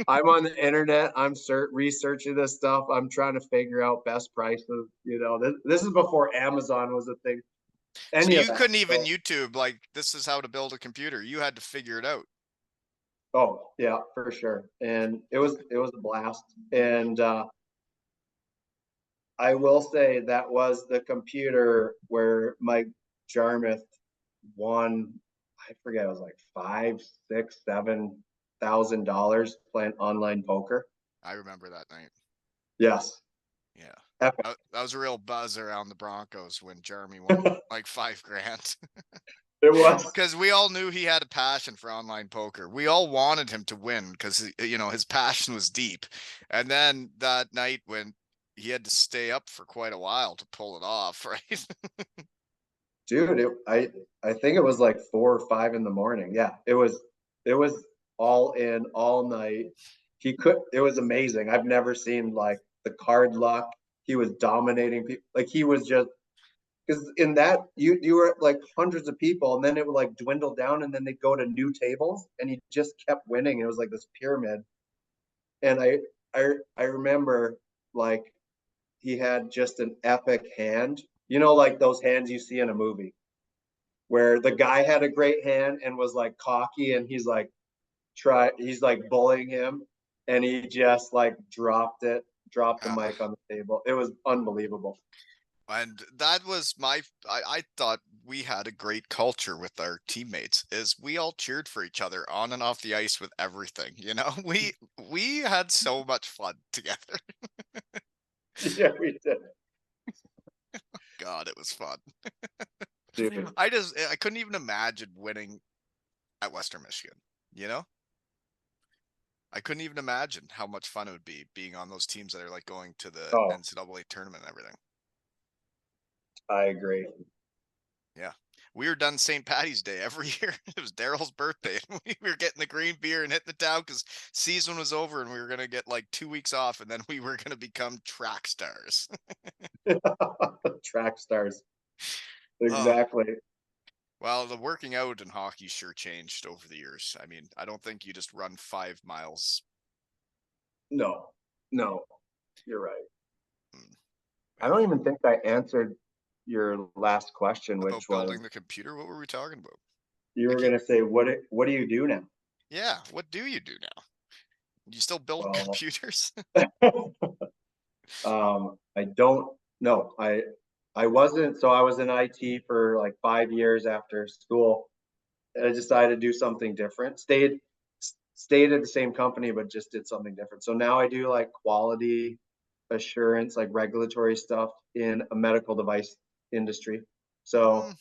I'm on the internet. I'm researching this stuff. I'm trying to figure out best prices. This is before Amazon was a thing. So Any of you that. couldn't even So, YouTube like this is how to build a computer. You had to figure it out. oh yeah, for sure. And it was a blast. And I will say that was the computer where Mike Jarmuth won. I forget, it was like five, six, $7,000 playing online poker. I remember that night. Yes, Yeah. epic. That was a real buzz around the Broncos when Jeremy won like 5 grand. It was. Because we all knew he had a passion for online poker. We all wanted him to win because his passion was deep. And then that night when he had to stay up for quite a while to pull it off, right? Dude, I think it was like 4 or 5 in the morning. Yeah, it was all in all night. It was amazing. I've never seen like the card luck. He was dominating people. Like he was just because in that you were like hundreds of people, and then it would like dwindle down, and then they'd go to new tables, and he just kept winning. It was like this pyramid, and I remember like he had just an epic hand. Like those hands you see in a movie where the guy had a great hand and was like cocky, and he's like bullying him, and he just like dropped the Uh, mic on the table. It was unbelievable. and that was I thought we had a great culture with our teammates is we all cheered for each other on and off the ice with everything. We had so much fun together. Yeah, we did. God, it was fun. Dude, I couldn't even imagine winning at Western Michigan, you know? I couldn't even imagine how much fun it would be being on those teams that are like going to the oh, NCAA tournament and everything. I agree. Yeah. We were done St. Patty's Day every year. It was Daryl's birthday. And we were getting the green beer and hitting the town because season was over and we were going to get like 2 weeks off and then we were going to become track stars. Track stars. Oh, Exactly. well, the working out in hockey sure changed over the years. I mean, I don't think you just run 5 miles. No, no, you're right. Mm, I yeah. don't even think I answered your last question, which About was building the computer. What were we talking about? you I were can't. gonna say what do you do now? Yeah. What do you do now? You still build Well, computers? I don't know. I wasn't so I was in IT for like 5 years after school. And I decided to do something different. Stayed at the same company, but just did something different. So now I do like quality assurance, like regulatory stuff in a medical device industry. Mm, So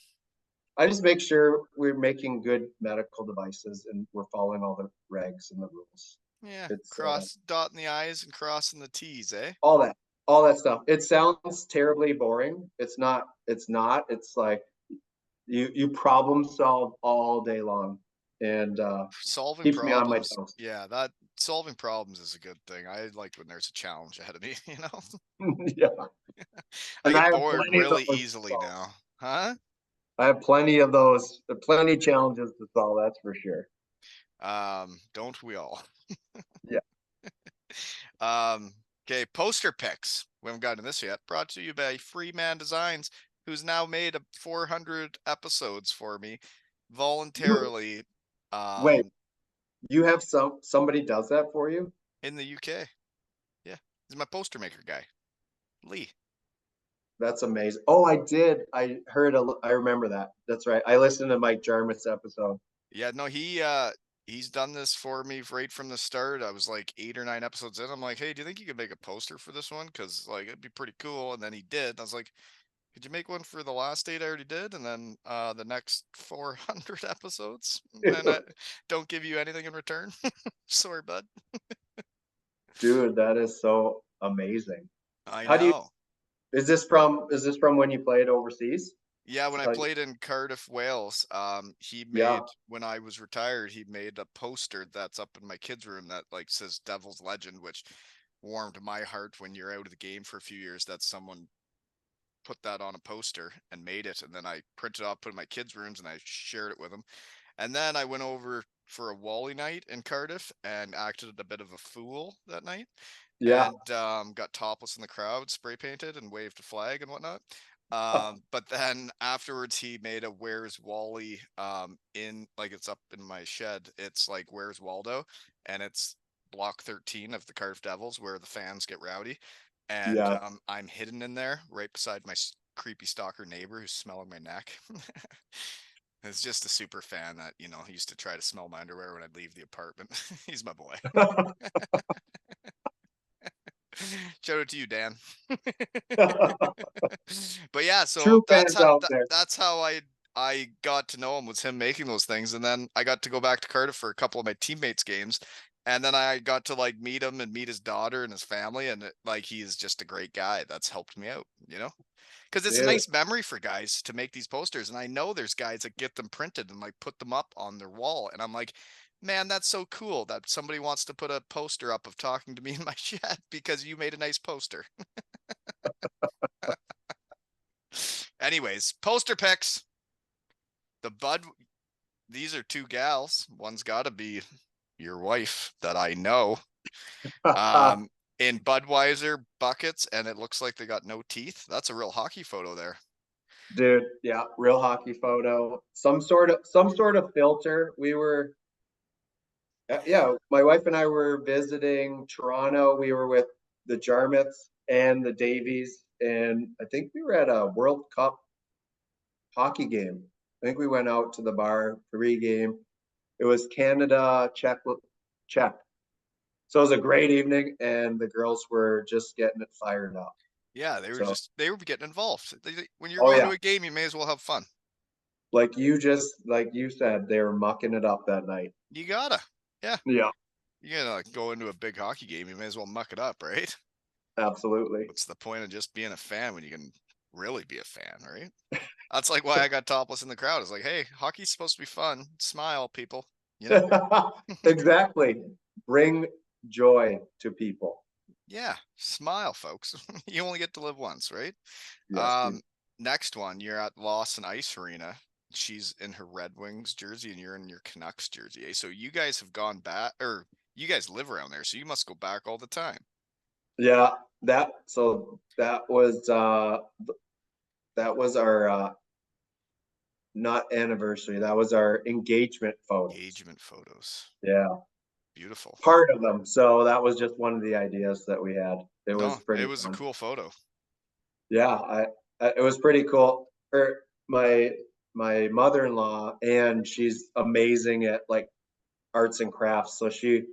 I just make sure we're making good medical devices and we're following all the regs and the rules. yeah. It's Cross dotting the I's and crossing the T's, eh? all that, all that stuff. It sounds terribly boring. It's not. It's not. It's like you problem solve all day long, and Solving keeps me on my problems. toes. Yeah, that solving problems is a good thing. I like when there's a challenge ahead of me, you know? Yeah, I and I get have bored plenty of really those to easily solve. now. Huh? I have plenty of those, plenty of challenges to solve. That's for sure. Don't we all? Yeah. Okay, poster picks. We haven't gotten to this yet. Brought to you by Freeman Designs, who's now made 400 episodes for me You voluntarily wait. um You have somebody does that for you? in the UK. Yeah. He's my poster maker guy. Lee. That's amazing. Oh, I did. I heard. I remember that. That's right. I listened to Mike Jarmuth's episode. Yeah, no, he's done this for me right from the start. I was like 8 or 9 episodes in. I'm like, hey, do you think you could make a poster for this one? Because like it'd be pretty cool. And then he did. And I was like, could you make one for the last 8 I already did? And then the next 400 episodes? And I don't give you anything in return. Sorry, bud. Dude, that is so amazing. I How do you know. is this from when you played overseas? Yeah, when I Like, played in Cardiff, Wales, he yeah, made when I was retired, he made a poster that's up in my kids' room that like says Devil's Legend, which warmed my heart when you're out of the game for a few years that someone put that on a poster and made it. And then I printed it off, put it in my kids' rooms, and I shared it with them. And then I went over for a Wally night in Cardiff and acted a bit of a fool that night yeah, and got topless in the crowd, spray painted and waved a flag and whatnot. But then afterwards, he made a "Where's Wally?" In like it's up in my shed. It's like "Where's Waldo?" and it's block 13 of the Cardiff Devils where the fans get rowdy, and yeah. I'm hidden in there right beside my creepy stalker neighbor who's smelling my neck. It's just a super fan that he used to try to smell my underwear when I'd leave the apartment. He's my boy. Shout out to you, Dan. But yeah, so True fans out there. that's how I got to know him, was him making those things, and then I got to go back to Cardiff for a couple of my teammates' games, and then I got to like meet him and meet his daughter and his family, and like he's just a great guy that's helped me out, because it's a Dude, nice memory for guys to make these posters, and I know there's guys that get them printed and like put them up on their wall, and I'm like, man, that's so cool that somebody wants to put a poster up of talking to me in my shed because you made a nice poster. Anyways, poster picks. The Bud, these are two gals. One's got to be your wife that I know. Um, in Budweiser buckets, and it looks like they got no teeth. That's a real hockey photo there. dude, yeah, real hockey photo. Some sort of filter. We were yeah, my wife and I were visiting Toronto. We were with the Jarmuths and the Davies, and I think we were at a World Cup hockey game. I think we went out to the bar pre-game. It was Canada, Czech. So it was a great evening, and the girls were just getting it fired up. Yeah, So, they were getting involved. When you're oh going yeah, to a game, you may as well have fun. like you said, they were mucking it up that night. You gotta. Yeah. Yeah, You gotta go into a big hockey game, you may as well muck it up, right? absolutely. What's the point of just being a fan when you can really be a fan, right? That's like why I got topless in the crowd. It's like, hey, hockey's supposed to be fun. Smile, people. You know? Exactly. Bring joy to people. Yeah, smile, folks. You only get to live once, right? Yes, Um, Next one, you're at Lawson Ice Arena. She's in her Red Wings jersey, and you're in your Canucks jersey. Eh? So you guys have gone back, or you guys live around there, so you must go back all the time. yeah, that was our not anniversary. That was our engagement photos. Engagement photos, Yeah, beautiful. part of them. So that was just one of the ideas that we had. It was No, it pretty was a fun. cool photo. Yeah, it was pretty cool. My mother-in-law, and she's amazing at like arts and crafts. So she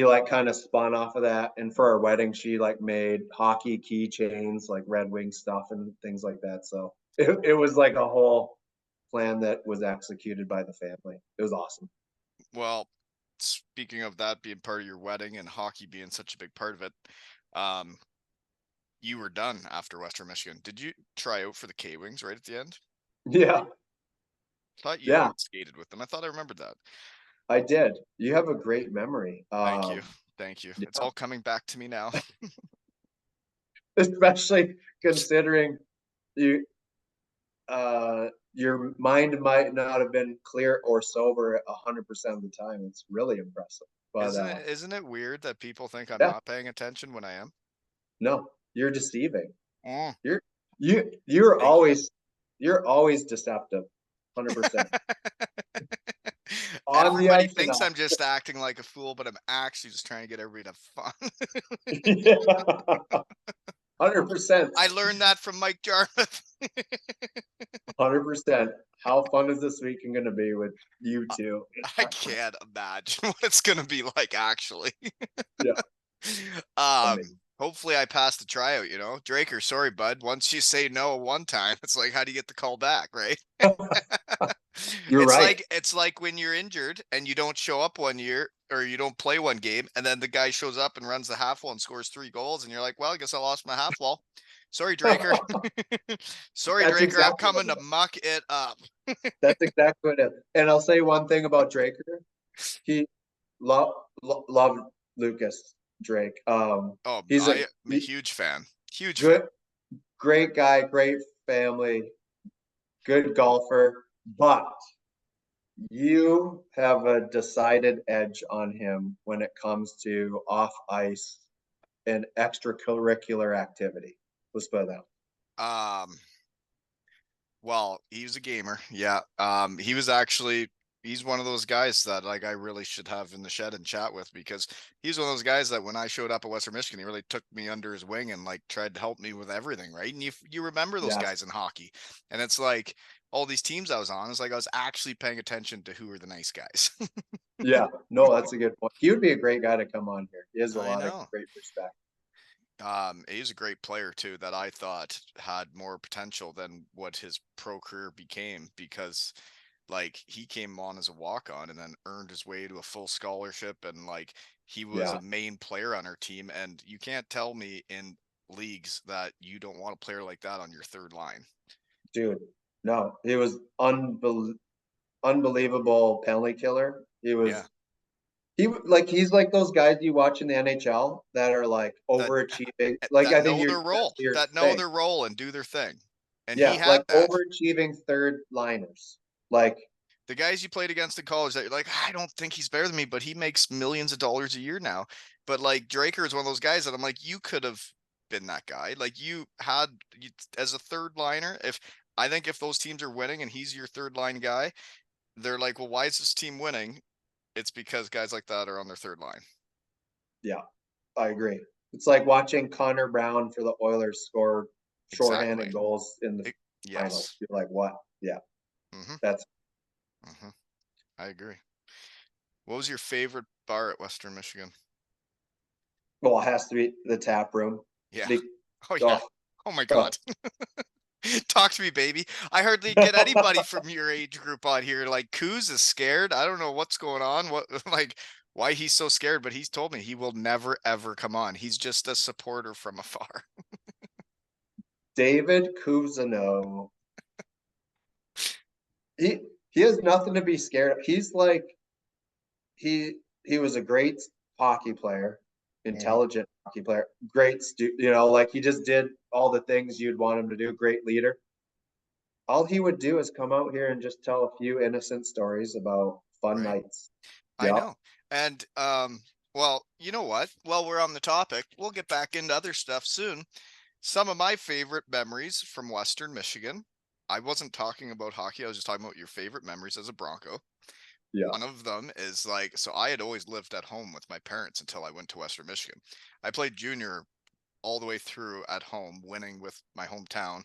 like kind of spun off of that. And for our wedding, she like made hockey keychains, like Red Wing stuff and things like that. So it was like a whole plan that was executed by the family. It was awesome. Well, speaking of that being part of your wedding and hockey being such a big part of it, um, you were done after Western Michigan. Did you try out for the K Wings right at the end? Yeah, Thought you yeah, had skated with them. I thought I remembered that. I did. You have a great memory. Thank you. Thank you. It's Yeah, all coming back to me now. especially considering you your mind might not have been clear or sober 100% of the time. It's really impressive. But Isn't it weird that people think I'm yeah, not paying attention when I am? no, you're deceiving. Mm, You're you're thank you. always deceptive. 100% on the Everybody ice and thinks off. I'm just acting like a fool, but I'm actually just trying to get everybody to have fun. Yeah, 100%, I learned that from Mike Jarmuth. 100%. How fun is this weekend going to be with you two? I can't imagine what it's gonna be like actually. Yeah, amazing. Hopefully I pass the tryout, you know. Draker, sorry, bud. Once you say no one time, it's like how do you get the call back, right? You're right. It's like when you're injured and you don't show up one year or you don't play one game, and then the guy shows up and runs the half wall and scores 3 goals, and you're like, well, I guess I lost my half wall. Sorry, Draker. Sorry, That's Draker. I'm exactly what coming it to is. muck it up. That's exactly what it is. And I'll say one thing about Draker. He loved Lucas Drake. Oh, He's a I'm a huge fan. Huge fan. good, great guy, great family, good golfer, but you have a decided edge on him when it comes to off ice and extracurricular activity. Let's put it that Um, well, he was a gamer. Yeah. He was actually he's one of those guys that like I really should have in the shed and chat with because he's one of those guys that when I showed up at Western Michigan, he really took me under his wing and like tried to help me with everything, right? And you remember those Yes. guys in hockey, and it's like all these teams I was on, it's like I was actually paying attention to who were the nice guys. Yeah. No, that's a good point. He would be a great guy to come on here. He has a I lot of know. great respect. He's a great player too that I thought had more potential than what his pro career became because like he came on as a walk on and then earned his way to a full scholarship and like he was Yeah, a main player on our team and you can't tell me in leagues that you don't want a player like that on your third line. dude. No, he was unbelievable penalty killer. Yeah. He's like those guys you watch in the NHL that are like That overachieving. Like I think that's your that know thing. their role and do their thing. And he Yeah, like had that. overachieving third liners. Like The guys you played against in college that you're like, I don't think he's better than me, but he makes millions of dollars a year now. But like Draker is one of those guys that I'm like, you could have been that guy. Like as a third liner. If I think if those teams are winning and he's your third line guy, they're like, well, why is this team winning? It's because guys like that are on their third line. yeah, I agree. It's like watching Connor Brown for the Oilers score Exactly. shorthanded goals in the finals. Yes. You're like, what? Yeah, Mm-hmm. that's Mm-hmm. I agree. What was your favorite bar at Western Michigan? well, it has to be the tap room. Yeah. Be, Oh yeah. oh, Oh my Oh. God. Talk to me, baby. I hardly get anybody from your age group on here. Like Coos is scared. I don't know what's going on. What like why he's so scared, but he's told me he will never ever come on. He's just a supporter from afar. David Cousineau. He he has nothing to be scared of. He's like he was a great hockey player, Mhm. intelligent hockey player, great like he just did all the things you'd want him to do, great leader. All he would do is come out here and just tell a few innocent stories about fun Right. nights. I Yep. know. And well, you know what? While we're on the topic, we'll get back into other stuff soon. Some of my favorite memories from Western Michigan. I wasn't talking about hockey. I was just talking about your favorite memories as a Bronco. Yeah. One of them is like, so I had always lived at home with my parents until I went to Western Michigan. I played junior all the way through at home, winning with my hometown.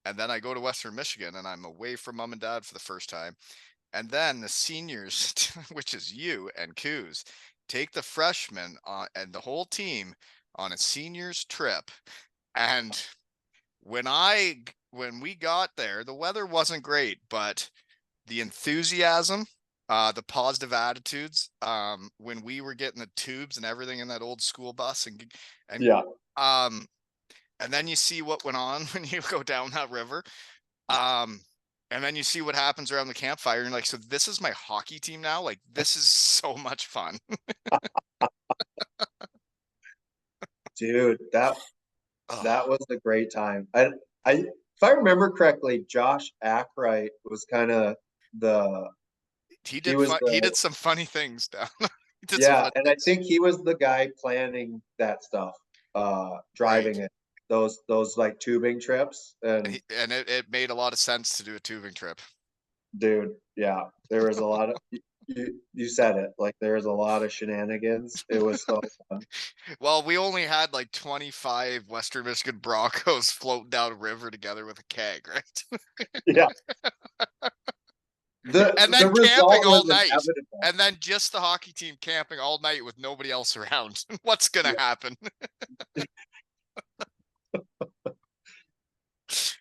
And then I go to Western Michigan and I'm away from mom and dad for the first time. And then the seniors, which is you and Coos, take the freshmen and the whole team on a seniors trip. And when we got there, the weather wasn't great, but the enthusiasm, the positive attitudes, when we were getting the tubes and everything in that old school bus and Yeah. um and then you see what went on when you go down that river. Um and then you see what happens around the campfire and you're like, so this is my hockey team now? Like this is so much fun. Dude, that Oh, was a great time. I if I remember correctly, Josh Ackright was kind of the he was he did the some funny things down. He did some yeah, fun and I things. think he was the guy planning that stuff, driving Right. it, those like tubing trips. And And it made a lot of sense to do a tubing trip. dude, yeah, there was a lot of you said it, like there was a lot of shenanigans. It was so fun. Well, we only had like 25 Western Michigan Broncos floating down a river together with a keg, right? Yeah, And the then camping result all was night. inevitable. And then just the hockey team camping all night with nobody else around. What's going to Yeah, happen?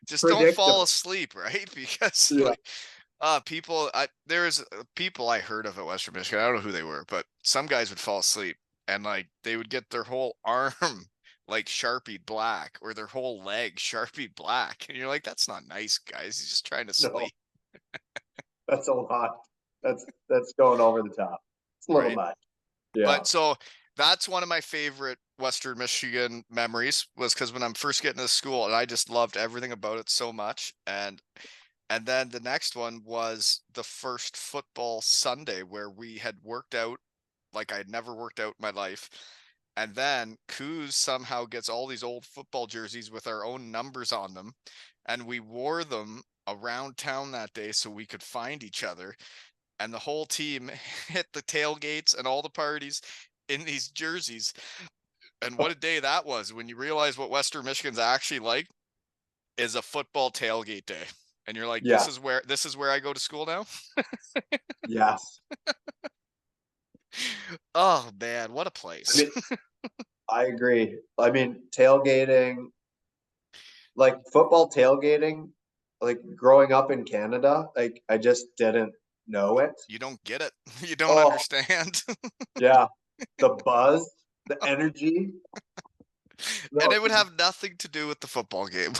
Just don't fall predictable. asleep, right? Because Yeah, like there's people I heard of at Western Michigan. I don't know who they were, but some guys would fall asleep and like they would get their whole arm like Sharpie black or their whole leg Sharpie black. And you're like, that's not nice, guys. He's just trying to no, sleep, that's a lot. That's going over the top. It's a little right? much. Yeah, But so that's one of my favorite Western Michigan memories was because when I'm first getting to school and I just loved everything about it so much. And then the next one was the first football Sunday where we had worked out like I'd never worked out in my life. And then Coos somehow gets all these old football jerseys with our own numbers on them. And we wore them around town that day so we could find each other. And the whole team hit the tailgates and all the parties in these jerseys. And what a day that was when you realize what Western Michigan's actually like is a football tailgate day. And you're like, yeah, this is where I go to school now. yes. Oh man, what a I place. mean, I agree. I mean, tailgating, like football tailgating, like growing up in Canada, like I just didn't know it. You don't get it. You don't Oh, understand. yeah, the buzz, the energy. And No, it would have nothing to do with the football game.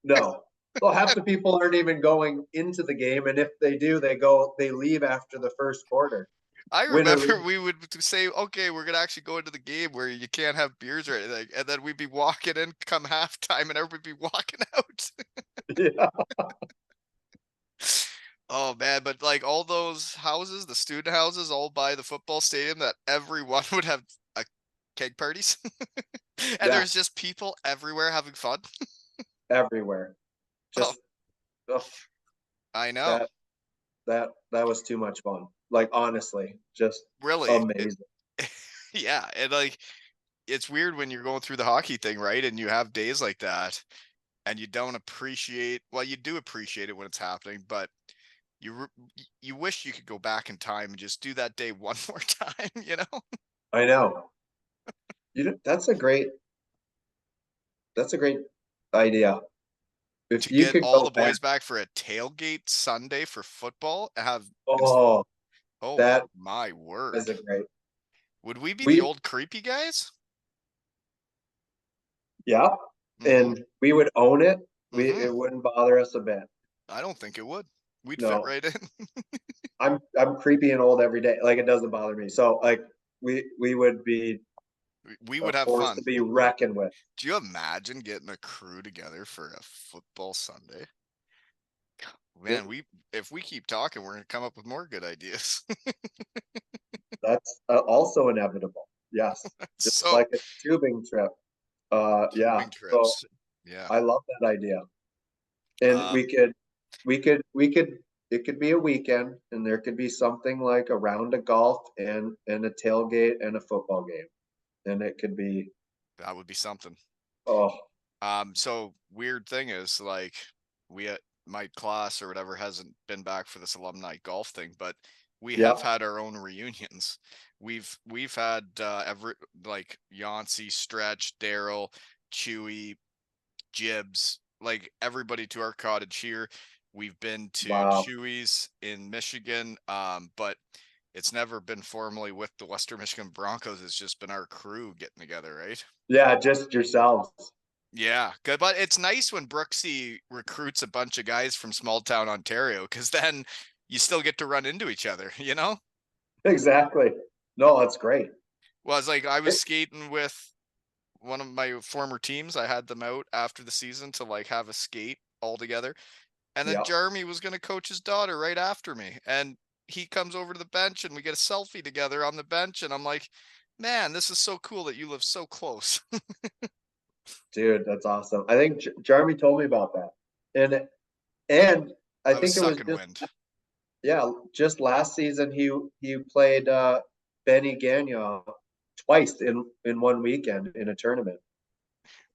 no. Well, half the people aren't even going into the game, and if they do, they leave after the first quarter. I Win or remember lose. we would say, okay, we're gonna actually go into the game where you can't have beers or anything, and then we'd be walking in come halftime, and everybody be walking out. Yeah, Oh man, but like all those houses, the student houses, all by the football stadium, that everyone would have a keg parties, and yeah, there's just people everywhere having fun. everywhere. Oh, Just ugh, I know, that that was too much fun. Like honestly, just really. amazing. Yeah, and like it's weird when you're going through the hockey thing, right? And you have days like that and you don't appreciate, well, you do appreciate it when it's happening, but you wish you could go back in time and just do that day one more time, you know? I know. That's a great idea. If To you get could all go the back, boys back for a tailgate Sunday for football and have oh, oh that my is word. a great. Would we be the We old creepy guys? Yeah, Mm-hmm. and we would own it. Mm-hmm. It wouldn't bother us a bit. I don't think it would. We'd fit No, right in. I'm creepy and old every day. Like it doesn't bother me. So like we would be We a would have force fun. to be reckoned with. Do you imagine getting a crew together for a football Sunday? Th- Man, we if we keep talking, we're gonna come up with more good ideas. That's also inevitable. Yes, just So, like a tubing trip. Yeah. tubing So trips. Yeah. I love that idea. And Um, we could it could be a weekend and there could be something like a round of golf and a tailgate and a football game. And it could be, that would be something. oh, So weird thing is like we my class or whatever hasn't been back for this alumni golf thing, but we yeah, have had our own reunions. We've had every like Yancey, Stretch, Daryl, Chewy, Jibs, like everybody to our cottage here. We've been to wow. Chewy's in Michigan, but it's never been formally with the Western Michigan Broncos. It's just been our crew getting together, right? Yeah, just yourselves. Yeah, good. But it's nice when Brooksy recruits a bunch of guys from small town Ontario, because then you still get to run into each other, you know? Exactly. No, that's great. Well, it's like I was It- skating with one of my former teams. I had them out after the season to like have a skate all together. And then yeah, Jeremy was going to coach his daughter right after me. And he comes over to the bench and we get a selfie together on the bench. And I'm like, man, this is so cool that you live so close. dude, that's awesome. I think Jeremy told me about that. And I I was think it was sucking just, wind. yeah, just last season he played Benny Gagnon twice in one weekend in a tournament.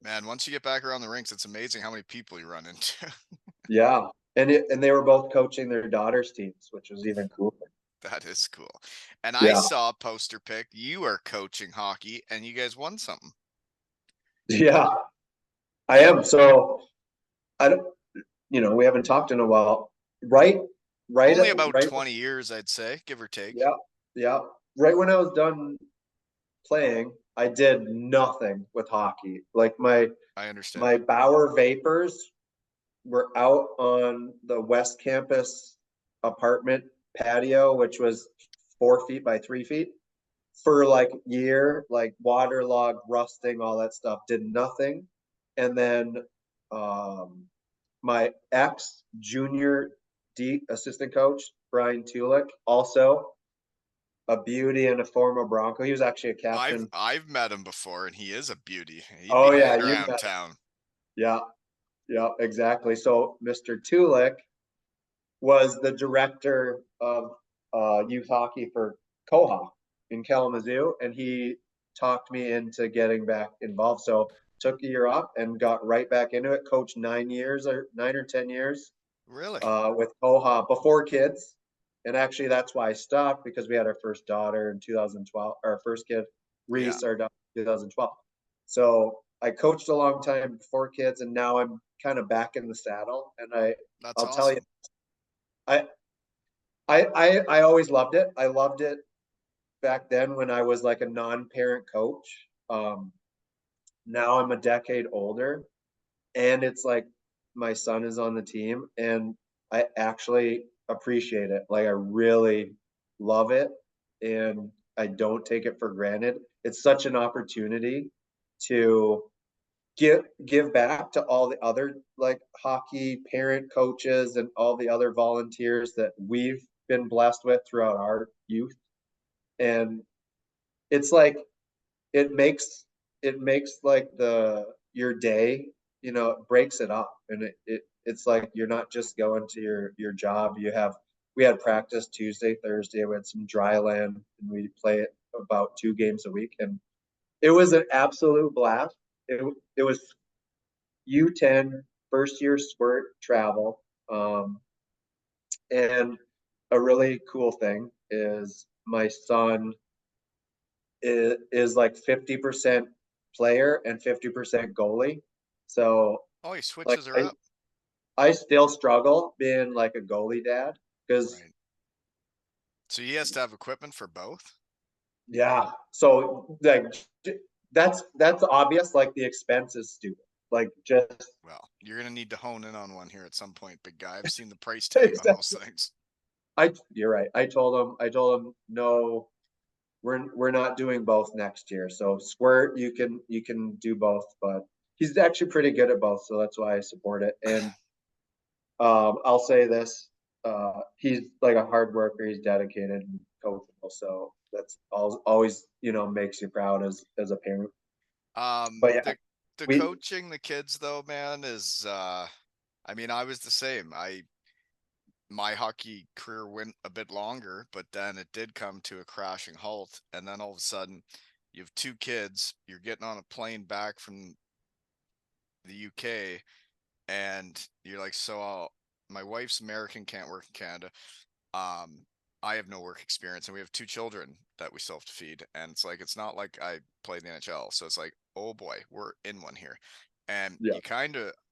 Man, once you get back around the rinks, it's amazing how many people you run into. Yeah. And they were both coaching their daughters' teams, which was even cooler. That is cool. And I Yeah. saw a poster pic. You are coaching hockey and you guys won something. Yeah, I am. So I don't, we haven't talked in a while. Right, right, Only about right. 20 years, I'd say, give or take. Yeah, yeah. Right when I was done playing, I did nothing with hockey. Like I understand. my Bauer Vapors were out on the West Campus apartment patio, which was 4 feet by 3 feet for like a year, like waterlogged, rusting, all that stuff. Did nothing, and then um, my ex junior D assistant coach Brian Tulik, also a beauty and a former Bronco. He was actually a I've captain. I've met him before and he is a beauty. He'd be Oh yeah, hanging you around met. town. Yeah, yeah, exactly. So Mr. Tulik was the director of youth hockey for Koha in Kalamazoo, and he talked me into getting back involved. So took a year off and got right back into it. Coached 9 years or 9 or 10 years Really? with Koha before kids. And actually, that's why I stopped because we had our first daughter in 2012, our first kid, Yeah, Reese, our daughter in 2012. So I coached a long time before kids, and now I'm kind of back in the saddle. And that's I'll tell you, awesome. I, I always loved it. I loved it back then when I was like a non-parent coach. Now I'm a decade older, and it's like my son is on the team, and I actually appreciate it. Like I really love it, and I don't take it for granted. It's such an opportunity to give back to all the other like hockey parent coaches and all the other volunteers that we've been blessed with throughout our youth. And it's like it makes it makes like the your day, it breaks it up, and it's like you're not just going to your job. We had practice Tuesday, Thursday. We had some dry land, and we play it about 2 games a week, and it was an absolute blast. It was U10 first year squirt travel, and a really cool thing is my son is like 50% player and 50% goalie. So Oh, he Like switches her up. I still struggle being like a goalie dad because Right. So he has to have equipment for both? yeah. So like that's obvious. Like the expense is stupid. Like just Well, you're gonna need to hone in on one here at some point, big guy. I've seen the price tag on those exactly. things. You're right. I told him no, we're not doing both next year. So squirt, you can do both, but he's actually pretty good at both, so that's why I support it. And I'll say this: he's like a hard worker. He's dedicated and coachable. So that's always makes you proud as a parent. But yeah, The we coaching the kids though, man, is I mean, I was the same. My hockey career went a bit longer, but then it did come to a crashing halt. And then all of a sudden, you have two kids, you're getting on a plane back from the UK, and you're like, my wife's American, can't work in Canada. Um, I have no work experience, and we have two children that we still have to feed. And it's like, it's not like I played the NHL. So it's like, oh boy, we're in one here. And yeah,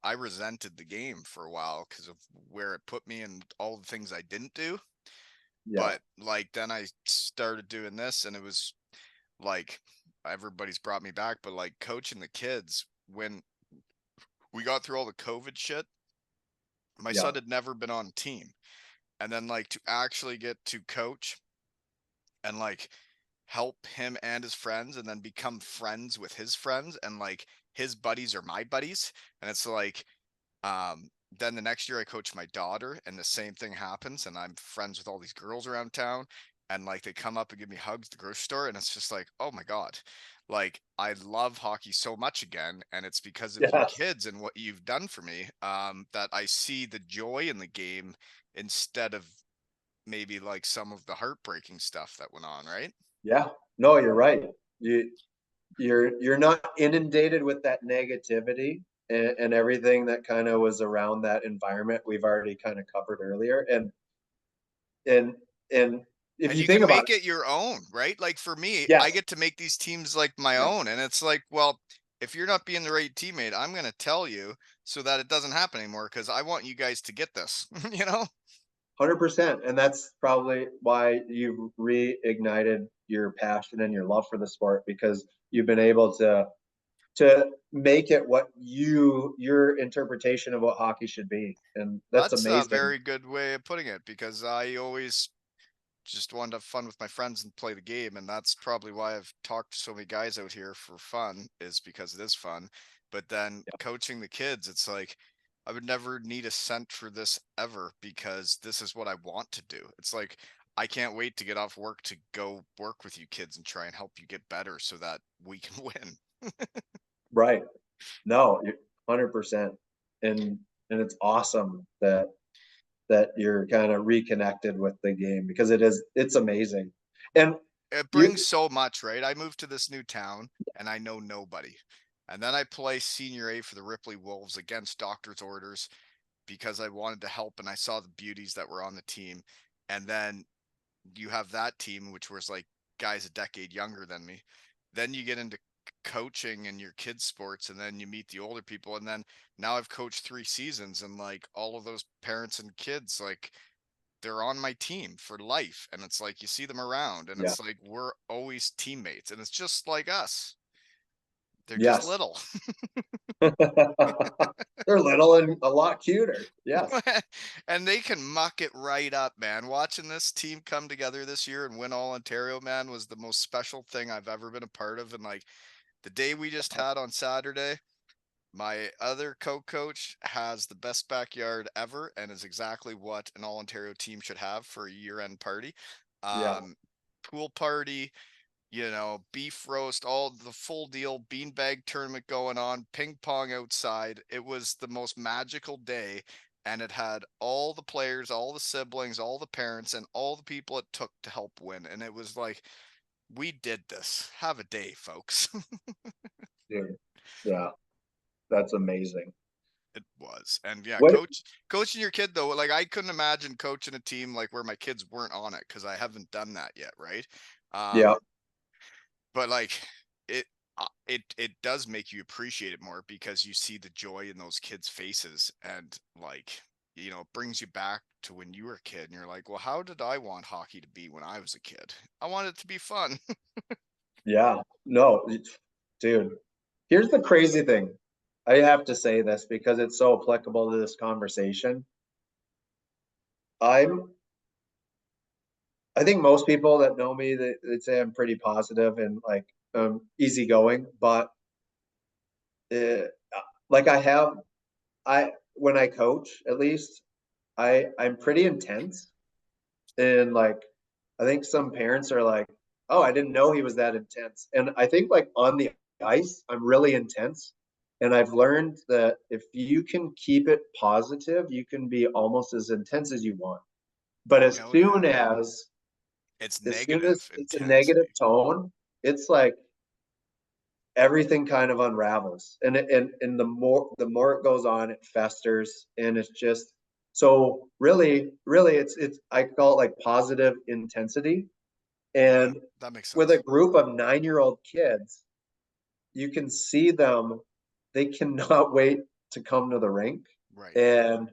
I resented the game for a while because of where it put me and all the things I didn't do. yeah, But like, then I started doing this, and it was like, everybody's brought me back, but like coaching the kids when we got through all the COVID shit, my yeah, son had never been on a team. And then like to actually get to coach and like help him and his friends and then become friends with his friends and like his buddies are my buddies. And it's like, then the next year I coach my daughter and the same thing happens and I'm friends with all these girls around town and like they come up and give me hugs at the grocery store and it's just like, oh my God. Like I love hockey so much again, and it's because of you yes, kids and what you've done for me, that I see the joy in the game instead of maybe like some of the heartbreaking stuff that went on, right? yeah. No, you're right. You're not inundated with that negativity and everything that kind of was around that environment we've already kind of covered earlier. And and if And you you think can about make it, it your own, right? Like for me, I yes, get to make these teams like my yeah, own. And it's like, well, if you're not being the right teammate, I'm going to tell you so that it doesn't happen anymore because I want you guys to get this, you know? 100%. And that's probably why you've reignited your passion and your love for the sport because you've been able to make it what your interpretation of what hockey should be. And that's That's a amazing. very good way of putting it because I always just wanted to have fun with my friends and play the game. And that's probably why I've talked to so many guys out here for fun, is because it is fun. But then Yeah. coaching the kids, it's like I would never need a cent for this ever because this is what I want to do. It's like I can't wait to get off work to go work with you kids and try and help you get better so that we can win. Right. No, 100%. And it's awesome that you're kind of reconnected with the game because it's amazing. And It you brings so much, right? I moved to this new town and I know nobody. And then I play senior A for the Ripley Wolves against doctor's orders because I wanted to help and I saw the beauties that were on the team. And then you have that team, which was like guys a decade younger than me. Then you get into coaching and your kids' sports, and then you meet the older people. And then now I've coached 3 seasons, and like all of those parents and kids, like they're on my team for life. And it's like you see them around, and yeah, it's like we're always teammates, and it's just like us. They're just yes. little. They're little and a lot cuter. Yes. And they can muck it right up, man. Watching this team come together this year and win all Ontario, man, was the most special thing I've ever been a part of. And like the day we just had on Saturday, my other co-coach has the best backyard ever and is exactly what an all Ontario team should have for a year-end party. Yeah. Um, Pool party, beef roast, all the full deal, beanbag tournament going on, ping pong outside. It was the most magical day. And it had all the players, all the siblings, all the parents, and all the people it took to help win. And it was like, we did this. Have a day, folks. Dude. Yeah. That's amazing. It was. And yeah, What? coaching your kid though, like I couldn't imagine coaching a team like where my kids weren't on it because I haven't done that yet, right? Yeah. But like it it does make you appreciate it more because you see the joy in those kids' faces, and like, it brings you back to when you were a kid and you're like, well, how did I want hockey to be when I was a kid? I want it to be fun. Yeah, no, dude. Here's the crazy thing. I have to say this because it's so applicable to this conversation. I'm I think most people that know me, they'd say I'm pretty positive and like easygoing, but uh, like I when I coach, at least I'm pretty intense, and like I think some parents are like, "Oh, I didn't know he was that intense." And I think like on the ice, I'm really intense, and I've learned that if you can keep it positive, you can be almost as intense as you want. But Oh yeah, it's as soon as negative it's a negative intensity. tone, it's like everything kind of unravels. And the more it goes on, it festers, and it's just so really it's I call it like positive intensity. Yeah, And that makes with a sense. group of 9-year-old kids, you can see them, they cannot wait to come to the rink. Right. And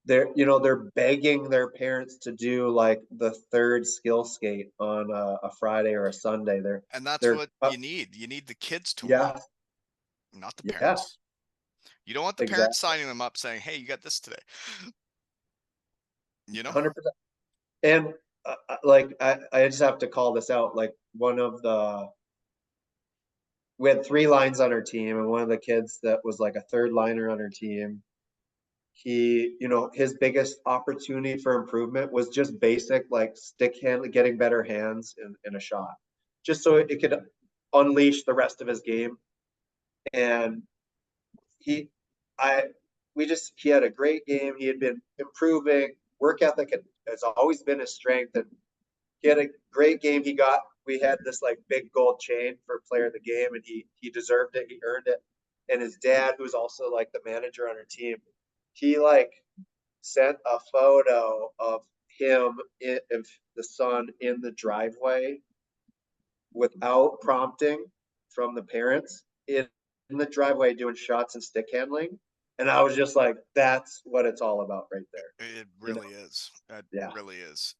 they're begging their parents to do like the third skill skate on a Friday or a Sunday. And that's They're what you need. You need the kids to want, yeah, not the yeah, parents. You don't want the parents exactly. signing them up saying, "Hey, you got this today." You know? 100%. And like I just have to call this out. Like we had 3 lines on our team, and one of the kids that was like a third liner on our team, his biggest opportunity for improvement was just basic like stick handling, getting better hands in a shot, just so it could unleash the rest of his game. And he, I, we just he had a great game. He had been improving. Work ethic has always been his strength, and he had a great game. We had this like big gold chain for player of the game, and he deserved it. He earned it. And his dad, who's also like the manager on our team, he like sent a photo of of the son in the driveway without prompting from the parents in the driveway doing shots and stick handling. And I was just like, that's what it's all about right there. It You know? really is. It Yeah. really is.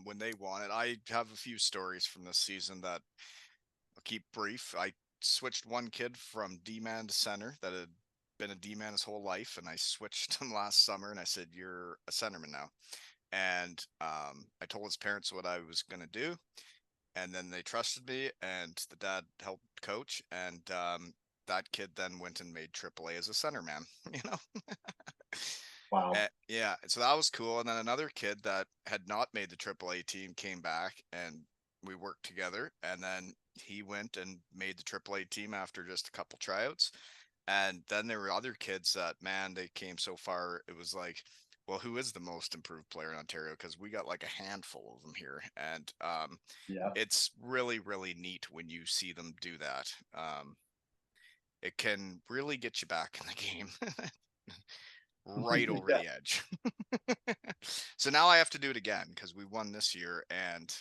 When they want it, I have a few stories from this season that I'll keep brief. I switched one kid from D-man to center that had been a D-man his whole life, and I switched him last summer, and I said, "You're a centerman now." And I told his parents what I was gonna do, and then they trusted me, and the dad helped coach, and that kid then went and made AAA as a center man. You know. Wow. Yeah, so that was cool. And then another kid that had not made the AAA team came back, and we worked together. And then he went and made the AAA team after just a couple tryouts. And then there were other kids that, man, they came so far. It was like, well, who is the most improved player in Ontario? Because we got like a handful of them here, and Yeah. it's really, really neat when you see them do that. It can really get you back in the game. Right over Yeah. the edge. So now I have to do it again because we won this year, and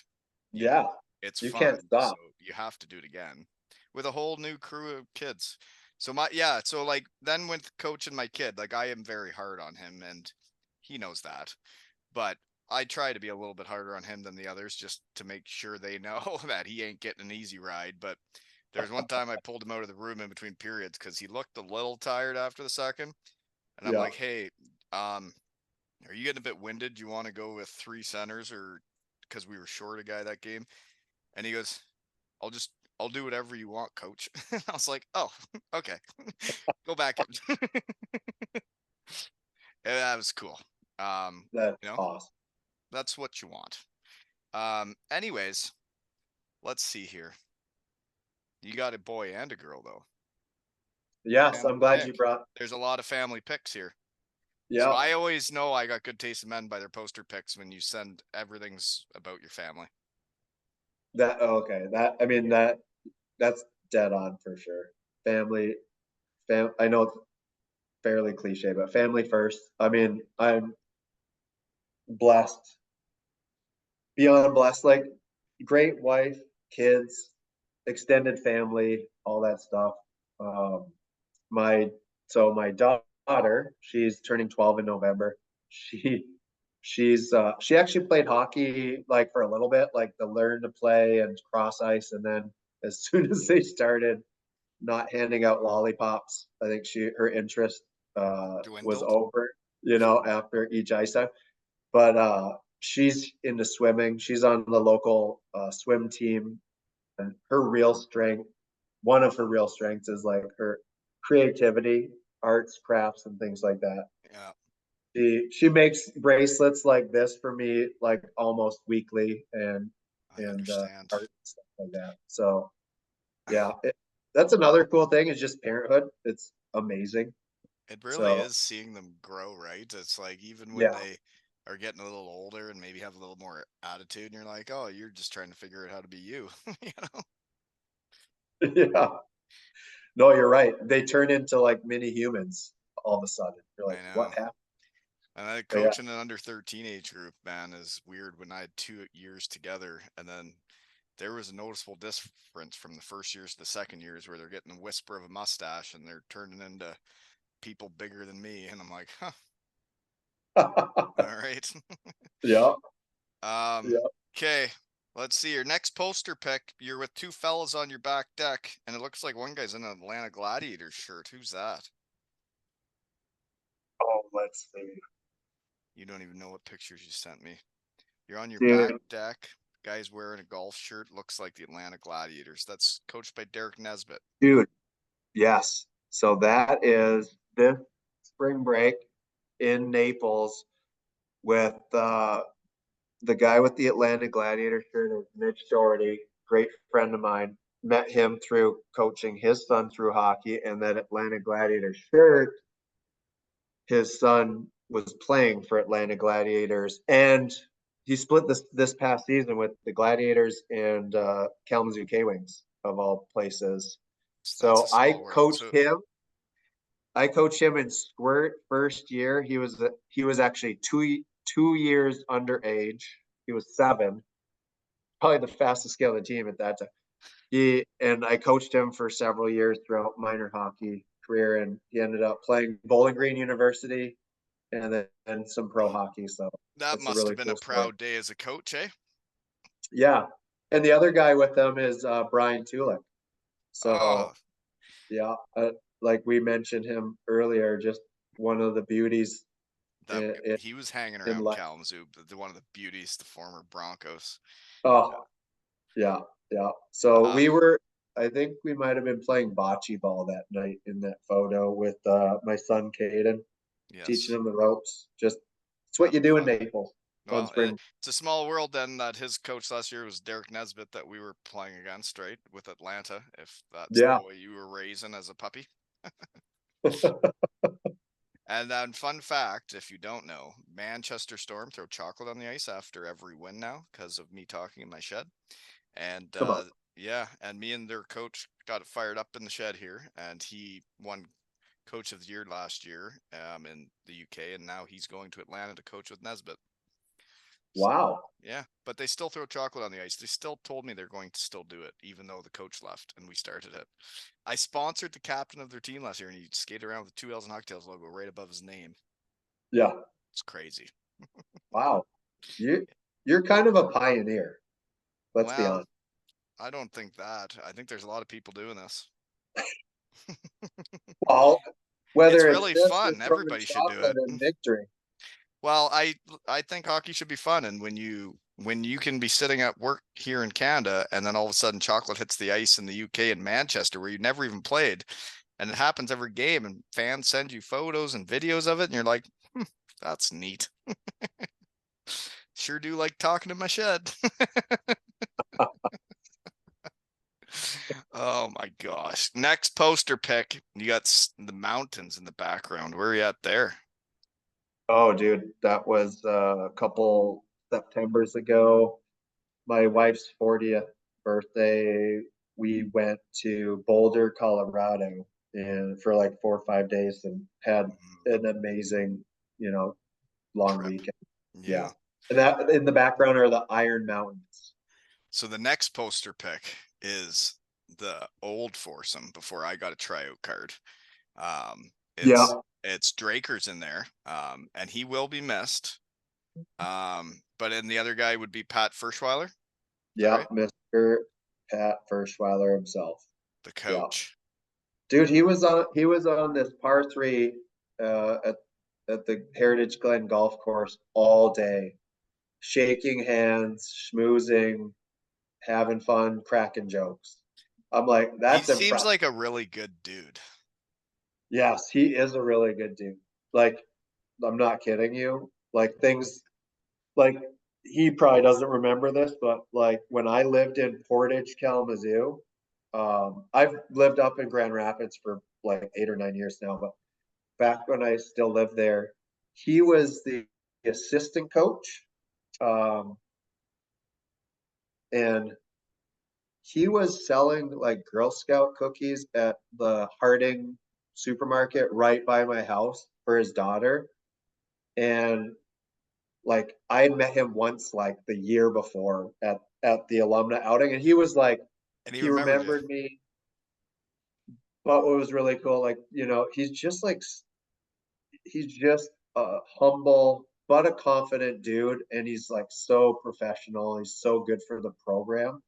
Yeah. it's You fun. can't So stop. you have to do it again with a whole new crew of kids. So like then with coaching my kid, like I am very hard on him, and he knows that. But I try to be a little bit harder on him than the others just to make sure they know that he ain't getting an easy ride. But there was one time I pulled him out of the room in between periods because he looked a little tired after the second. And I'm Yeah. like, hey, um, are you getting a bit winded? Do you want to go with 3 centers, or because we were short a guy that game? And he goes, I'll just I'll do whatever you want, coach. I was like, oh, okay. Go back in. And that was cool. That's You know, awesome. that's what you want. Anyways, let's see here. You got a boy and a girl though. Yes, I'm Family glad you pick. brought. There's a lot of family picks here. So Yeah. I always know I got good taste in men by their poster picks when you send everything's about your family. That okay. That I mean that's dead on for sure. Family, I know it's fairly cliche, but family first. I mean, I'm blessed, beyond blessed. Like great wife, kids, extended family, all that stuff. My my daughter, she's turning 12 in November. She she actually played hockey like for a little bit, like to learn to play and cross ice, and then as soon as they started not handing out lollipops, I think her interest was Dwindled. over, after each ice time. But she's into swimming. She's on the local swim team, and one of her real strengths is like her creativity, arts, crafts, and things like that. Yeah, She makes bracelets like this for me like almost weekly, and I understand. art and stuff like that. So yeah, that's another cool thing is just parenthood. It's amazing. It really So is seeing them grow, right? It's like even when yeah, they are getting a little older and maybe have a little more attitude, and you're like, oh, you're just trying to figure out how to be you. You know? yeah. No, you're right. They turn into like mini humans all of a sudden. You're I like, what know. happened? And then But yeah, coaching an under 13 age group, man, is weird when I had 2 years together. And then there was a noticeable difference from the first years to the second years where they're getting a whisper of a mustache and they're turning into people bigger than me. And I'm like, huh, all right. yeah, um, yeah. okay. Let's see your next poster pick. You're with two fellas on your back deck, and it looks like one guy's in an Atlanta Gladiators shirt. Who's that? Oh, let's see, You don't even know what pictures you sent me. You're on your back dude. deck. Guy's wearing a golf shirt. Looks like the Atlanta Gladiators. That's coached by Derek Nesbitt. Dude, yes. So that is this spring break in Naples with the guy with the Atlanta Gladiator shirt is Mitch Doherty, great friend of mine. Met him through coaching his son through hockey, and that Atlanta Gladiator shirt, his son was playing for Atlanta Gladiators, and he split this past season with the Gladiators and Kalamazoo K Wings of all places. So that's a So small world. So I coached him in squirt first year. He was actually 2 years underage. He was 7, probably the fastest scale of the team at that time. I coached him for several years throughout minor hockey career, and he ended up playing Bowling Green University and some pro hockey. So that it's a must have really been a cool story. proud day as a coach, eh? Yeah, and the other guy with them is Brian Tulik. Oh, So yeah, like we mentioned him earlier, just one of the beauties that in, he was hanging in around life. Kalamazoo, one of the beauties, the former Broncos. Oh, yeah, yeah. So Uh, we were, I think we might have been playing bocce ball that night in that photo with my son Caden, teaching yes, him the ropes. Just it's what you having do in fun. Naples on Well, spring. it's a small world then that his coach last year was Derek Nesbitt that we were playing against, right? With Atlanta, if that's the Yeah. boy you were raising as a puppy. And then, fun fact, if you don't know, Manchester Storm throw chocolate on the ice after every win now because of me talking in my shed. And Come on. yeah, and me and their coach got it fired up in the shed here, and he won Coach of the Year last year in the UK, and now he's going to Atlanta to coach with Nesbitt. So Wow. yeah, but they still throw chocolate on the ice. They still told me they're going to still do it, even though the coach left and we started it. I sponsored the captain of their team last year, and he skated around with the two L's and Hocktails logo right above his name. Yeah. It's crazy. Wow. You you're kind of a pioneer. Let's be Well, honest. I don't think that. I think there's a lot of people doing this. Well, It's whether it's really this or fun. throwing Everybody should do chocolate it. and victory. Well, I think hockey should be fun, and when you can be sitting at work here in Canada, and then all of a sudden chocolate hits the ice in the UK in Manchester, where you never even played, and it happens every game, and fans send you photos and videos of it, and you're like, that's neat. Sure do like talking in my shed. Oh my gosh! Next poster pick, you got the mountains in the background. Where are you at there? Oh, dude, that was a couple Septembers ago. My wife's 40th birthday. We went to Boulder, Colorado, and for like 4 or 5 days, and had an amazing, you know, long Trip. weekend. Yeah, Yeah. and that in the background are the Iron Mountains. So the next poster pick is the old foursome before I got a tryout card. Um, Yeah, it's Draker's in there, and he will be missed. But then the other guy would be Pat Ferschweiler. Is that yeah, right? Mr. Pat Ferschweiler himself. The Yeah. coach. Dude, he was on this par three at the Heritage Glen golf course all day, shaking hands, schmoozing, having fun, cracking jokes. I'm like, He that's seems impressive. like a really good dude. Yes, he is a really good dude. Like, I'm not kidding you. Like things like he probably doesn't remember this, but like when I lived in Portage, Kalamazoo, I've lived up in Grand Rapids for like 8 or 9 years now, but back when I still lived there, he was the assistant coach. Um, and he was selling like Girl Scout cookies at the Harding supermarket right by my house for his daughter. And like I had met him once like the year before at the alumni outing, and he was like And he he remembered you. remembered me. But what was really cool, like he's just a humble but a confident dude, and he's like so professional. He's so good for the program,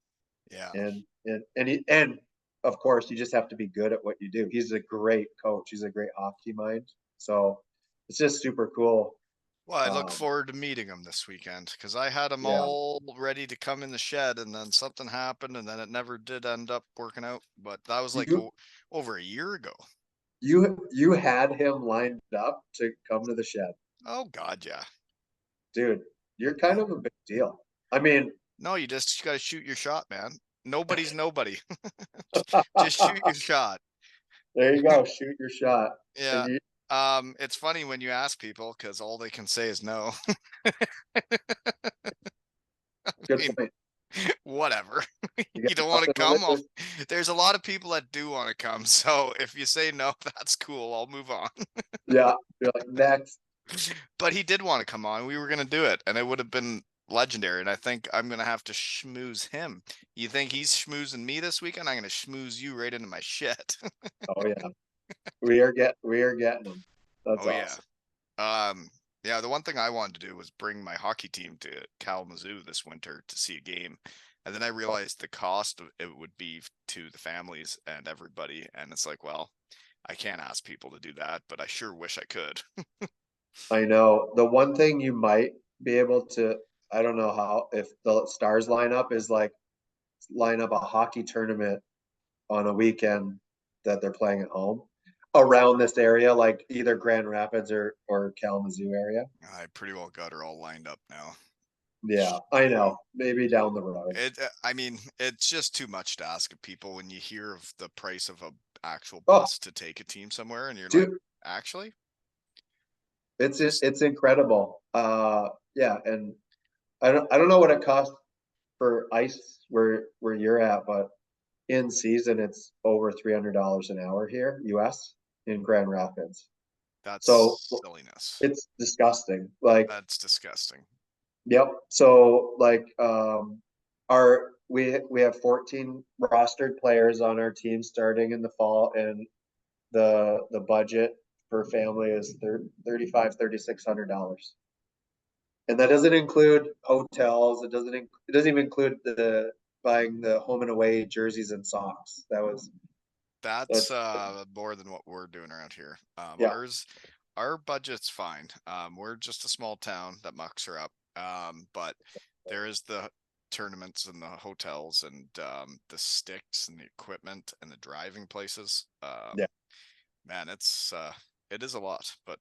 Yeah. and of course you just have to be good at what you do. He's a great coach. He's a great hockey mind. So it's just super cool. Well, I look Um, forward to meeting him this weekend because I had him yeah, all ready to come in the shed, and then something happened, and then it never did end up working out. But that was like you over a year ago. you had him lined up to come to the shed, Oh God, yeah, dude. You're kind yeah. of a big deal. I mean, No, you just got to shoot your shot, man. Nobody's nobody. Just shoot your shot. there you go. Shoot your shot. And Yeah. you, It's funny when you ask people because all they can say is no. I good mean, point. whatever. You You got don't want to nothing to come? lose. There's a lot of people that do want to come. So if you say no, that's cool. I'll move on. Yeah, you're like next. But he did want to come on. We were going to do it, and it would have been legendary. And I think I'm going to have to schmooze him. You think he's schmoozing me this weekend? I'm going to schmooze you right into my shit. Oh yeah, we are getting them. That's Oh, yeah. awesome. Um, yeah, the one thing I wanted to do was bring my hockey team to Kalamazoo this winter to see a game. And then I realized the cost of it would be to the families and everybody. And it's like, well, I can't ask people to do that, but I sure wish I could. I know the one thing you might be able to. I don't know how if the stars line up is like line up a hockey tournament on a weekend that they're playing at home around this area, like either Grand Rapids or Kalamazoo area. I pretty well got her all lined up now. Yeah, I know. Maybe down the road. I mean, it's just too much to ask of people when you hear of the price of a actual Oh, bus to take a team somewhere, and you're like, dude, actually, it's just it's incredible. Yeah, and I don't know what it costs for ice where you're at, but in season it's over $300 an hour here, US in Grand Rapids. So that's silliness. it's disgusting. Like, That's disgusting. yep. So like our we have 14 rostered players on our team starting in the fall, and the budget per family is 3600 dollars, and that doesn't include hotels. It doesn't even include the buying the home and away jerseys and socks. That's That's more than what we're doing around here. Yeah, Our budget's fine. We're just a small town that mucks are up. But there is the tournaments and the hotels and the sticks and the equipment and the driving places. yeah. Man, it is a lot, but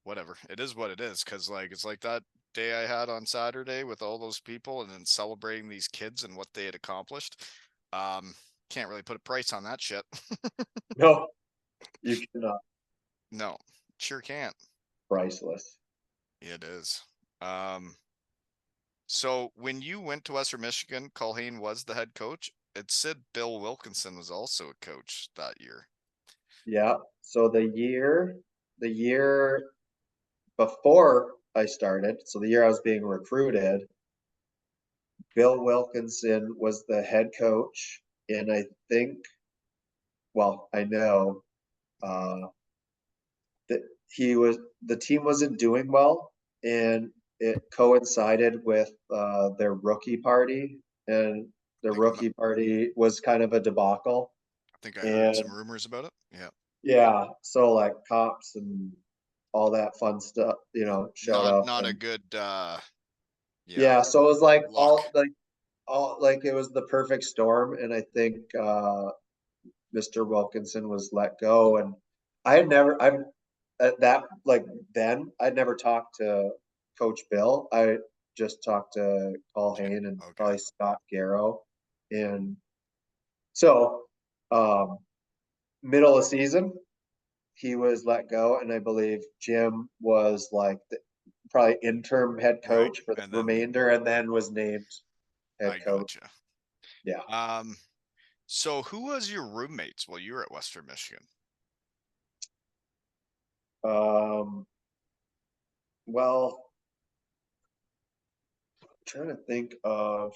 whatever. It is what it is. Cause like it's like that day I had on Saturday with all those people and then celebrating these kids and what they had accomplished. Um, can't really put a price on that shit. No, you cannot. No, sure can't. Priceless. It is. Um, so when you went to Western Michigan, Culhane was the head coach. It said Bill Wilkinson was also a coach that year. Yeah. So the year before I started, so the year I was being recruited, Bill Wilkinson was the head coach. And I think, well, I know uh, that the team wasn't doing well, and it coincided with their rookie party, and the I think I'm, rookie party was kind of a debacle. I think I heard And some rumors about it. Yeah. yeah, so like cops and all that fun stuff, showed Not up. not a And good yeah, yeah, so it was like luck. all like it was the perfect storm. And I think Mr. Wilkinson was let go. And I've at that, like, then I'd never talked to Coach Bill. I just talked to Paul Hain and Okay. probably Scott Garrow. And so, um, middle of season, he was let go, and I believe Jim was like probably interim head Right. coach for the And then remainder, and then was named head I coach. gotcha. Yeah. Um, so who was your roommates while you were at Western Michigan? Um, well, I'm trying to think of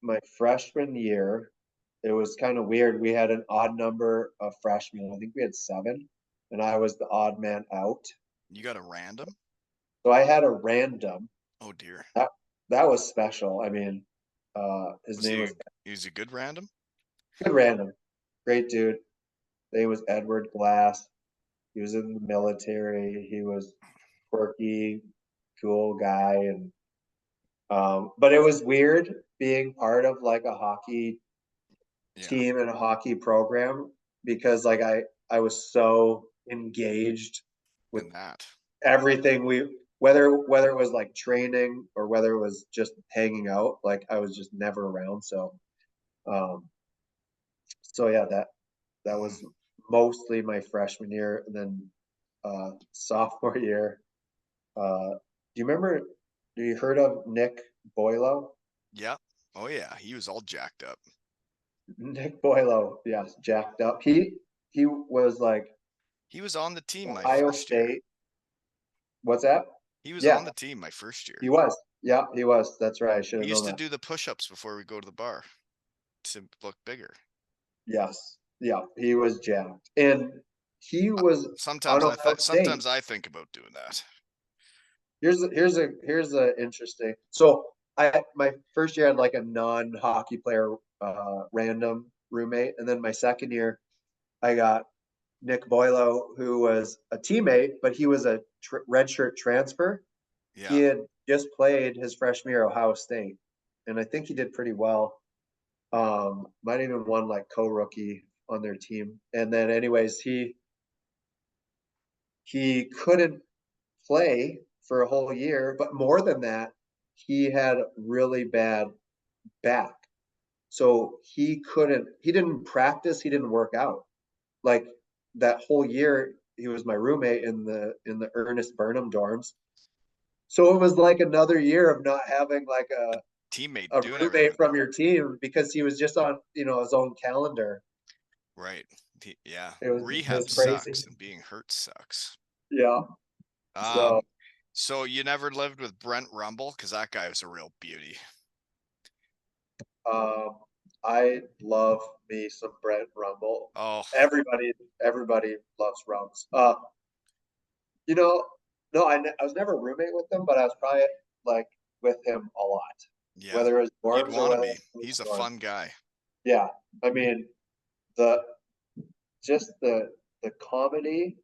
my freshman year. It was kind of weird. We had an odd number of freshmen. I think we had seven, and I was the odd man out. You got a random? So I had a random. Oh dear. That that was special. I mean, his Was name was he was a good random? good random, great dude. His name was Edward Glass. He was in the military. He was quirky, cool guy, and but it was weird being part of like a hockey Yeah, team and a hockey program, because like I was so engaged with in that. everything we whether it was like training or whether it was just hanging out, like I was just never around. Um so yeah, that Mhm. was mostly my freshman year. And then sophomore year, do you remember, do you heard of Nick Boylo? Yeah. Oh yeah, he was all jacked up. Nick Boylo, yes, jacked up. He was like He was on the team my Ohio first year. State. What's that? He was Yeah, on the team my first year. he was. Yeah, he was. That's right. I should We have used known to that. do the push-ups before we go to the bar to look bigger. Yes. Yeah, he was jacked. And he Uh, was on Ohio State. Sometimes I think about doing that. Here's a interesting. So I my first year I had like a non-hockey player random roommate, and then my second year I got Nick Boylo, who was a teammate, but he was a redshirt transfer. He Yeah. had just played his freshman year at Ohio State, and I think he did pretty well. Might even won like co-rookie on their team. And then, anyways, he couldn't play for a whole year, but more than that, he had really bad back. So he didn't practice, he didn't work out. Like that whole year, he was my roommate in the Ernest Burnham dorms. So it was like another year of not having like Teammate a doing roommate everything. from your team, because he was just on, his own calendar. Right. Yeah. It Rehab was crazy. sucks and being hurt sucks. Yeah. So Um, so you never lived with Brent Rumble? Because that guy was a real beauty. um I love me some Brent Rumble. Oh, Everybody everybody loves Rums. You know, no, I was never a roommate with him, but I was probably like with him a lot, yeah. whether it was You'd dorms or want to whether be. it was He's a dorms. fun guy. Yeah. I mean, the just the comedy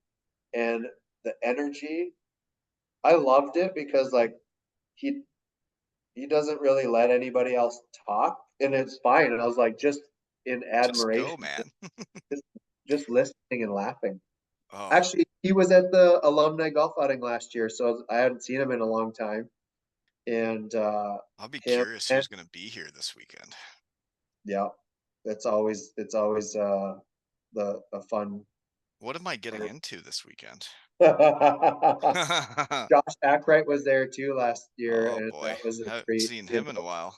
and the energy. I loved it because like he he doesn't really let anybody else talk, and it's fine. And I was like just in Just go, admiration, man. just just listening and laughing. Oh, Actually, he was at the alumni golf outing last year, so I hadn't seen him in a long time. And I'll be him curious and who's going to be here this weekend. yeah, it's always the a fun What am I getting group. into this weekend? Josh Ackright was there too last year, Oh and boy, that was a haven't treat. seen him in a while.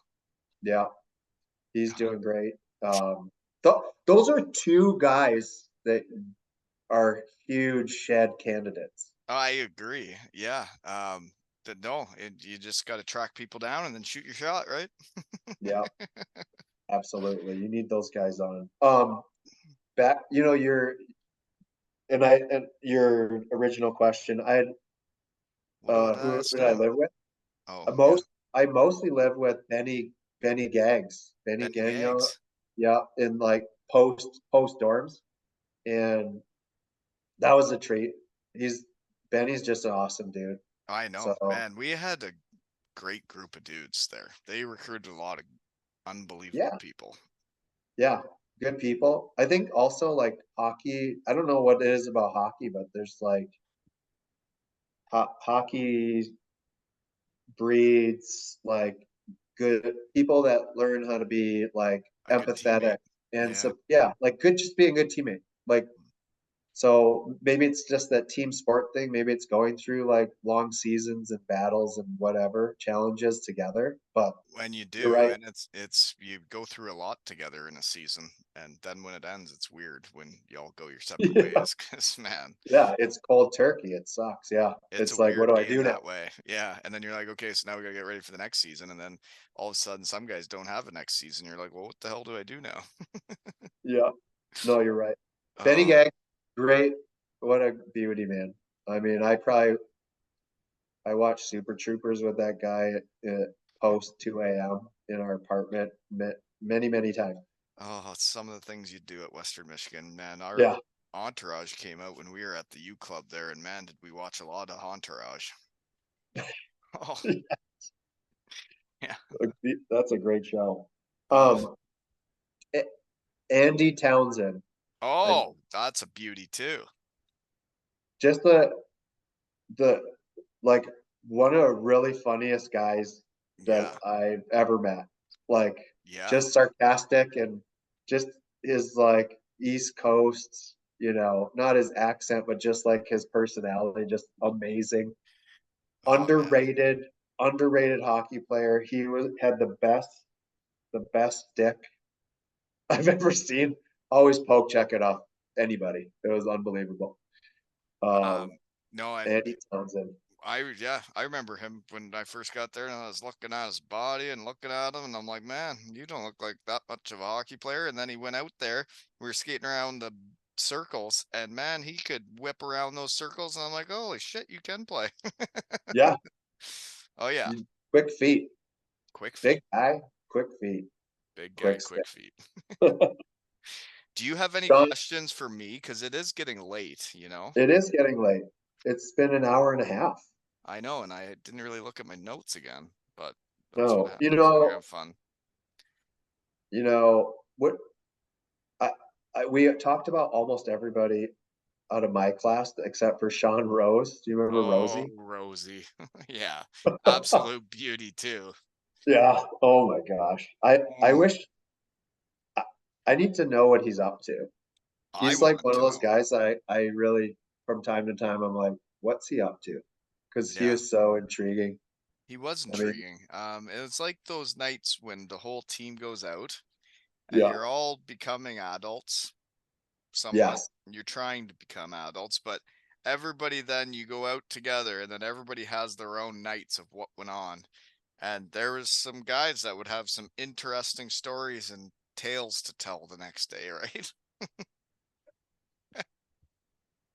Yeah, he's doing great. Th those are two guys that are huge shed candidates. I agree. Yeah. No, you just got to track people down and then shoot your shot, right? Yeah. absolutely. You need those guys on. Back, and your original question, I had What do I who ask did I now? live with? Oh, I yeah. mostly live with Benny Gags, Benny Benny Gagnon, Gags. yeah, in like post dorms, and that was a treat. He's Benny's just an awesome dude. I know, So man. We had a great group of dudes there. They recruited a lot of unbelievable yeah, people. yeah, good people. I think also like hockey. I don't know what it is about hockey, but there's like hockey breeds like good people that learn how to be like A good empathetic teammate. and Yeah. so yeah, like good, just being a good teammate. Like, so maybe it's just that team sport thing. Maybe it's going through like long seasons and battles and whatever challenges together. But When you you're do, right. and it's you go through a lot together in a season, and then when it ends, it's weird when y'all go your separate Yeah, ways. Cause man, yeah, it's cold turkey. It sucks. Yeah, it's a it's like, what weird do I being do now? that way. Yeah. And then you're like, okay, so now we gotta get ready for the next season. And then all of a sudden some guys don't have a next season. You're like, well, what the hell do I do now? Yeah, no, you're right. Benny Oh, Gag, great. What a beauty, man. I mean, I watched Super Troopers with that guy at post 2 a.m. in our apartment many times. oh, some of the things you do at Western Michigan, man. Our Yeah. Entourage came out when we were at the U Club there, and man, did we watch a lot of Entourage. Oh, yeah. That's a great show. Oh, Um, Andy Townsend, I oh, that's a beauty too. just the like one of the really funniest guys that Yeah, I've ever met. Like, yeah. just sarcastic and just his like East Coast, not his accent, but just like his personality, just amazing. Oh man. Underrated, underrated hockey player. He had the best stick I've ever seen. Always poke check it off anybody. It was unbelievable. Um, No, and Andy Townsend. yeah, I remember him when I first got there, and I was looking at his body and looking at him, and I'm like, man, you don't look like that much of a hockey player. And then he went out there, we were skating around the circles, and man, he could whip around those circles, and I'm like, holy shit, you can play. Yeah, Oh yeah, quick feet. quick Big feet, guy, quick feet, big guy, quick stick. quick feet. Do you have any Sean, questions for me? Because it is getting late, you know? it is getting late. It's been an hour and a half. I know, and I didn't really look at my notes again, but that's what No, happens when you're having fun. what I, we talked about almost everybody out of my class except for Sean Rose. Do you remember Oh, Rosie? Rosie. Yeah, absolute beauty too. Yeah. Oh my gosh. I Oh, wish I need to know what he's up to. I He's like want one of to those know. guys I really, from time to time, I'm like, what's he up to? Because he Yeah, is so intriguing. he was I mean, intriguing. It's like those nights when the whole team goes out and yeah, you're all becoming adults somewhat. yes. You're trying to become adults, but everybody then you go out together and then everybody has their own nights of what went on. And there was some guys that would have some interesting stories and tales to tell the next day, right?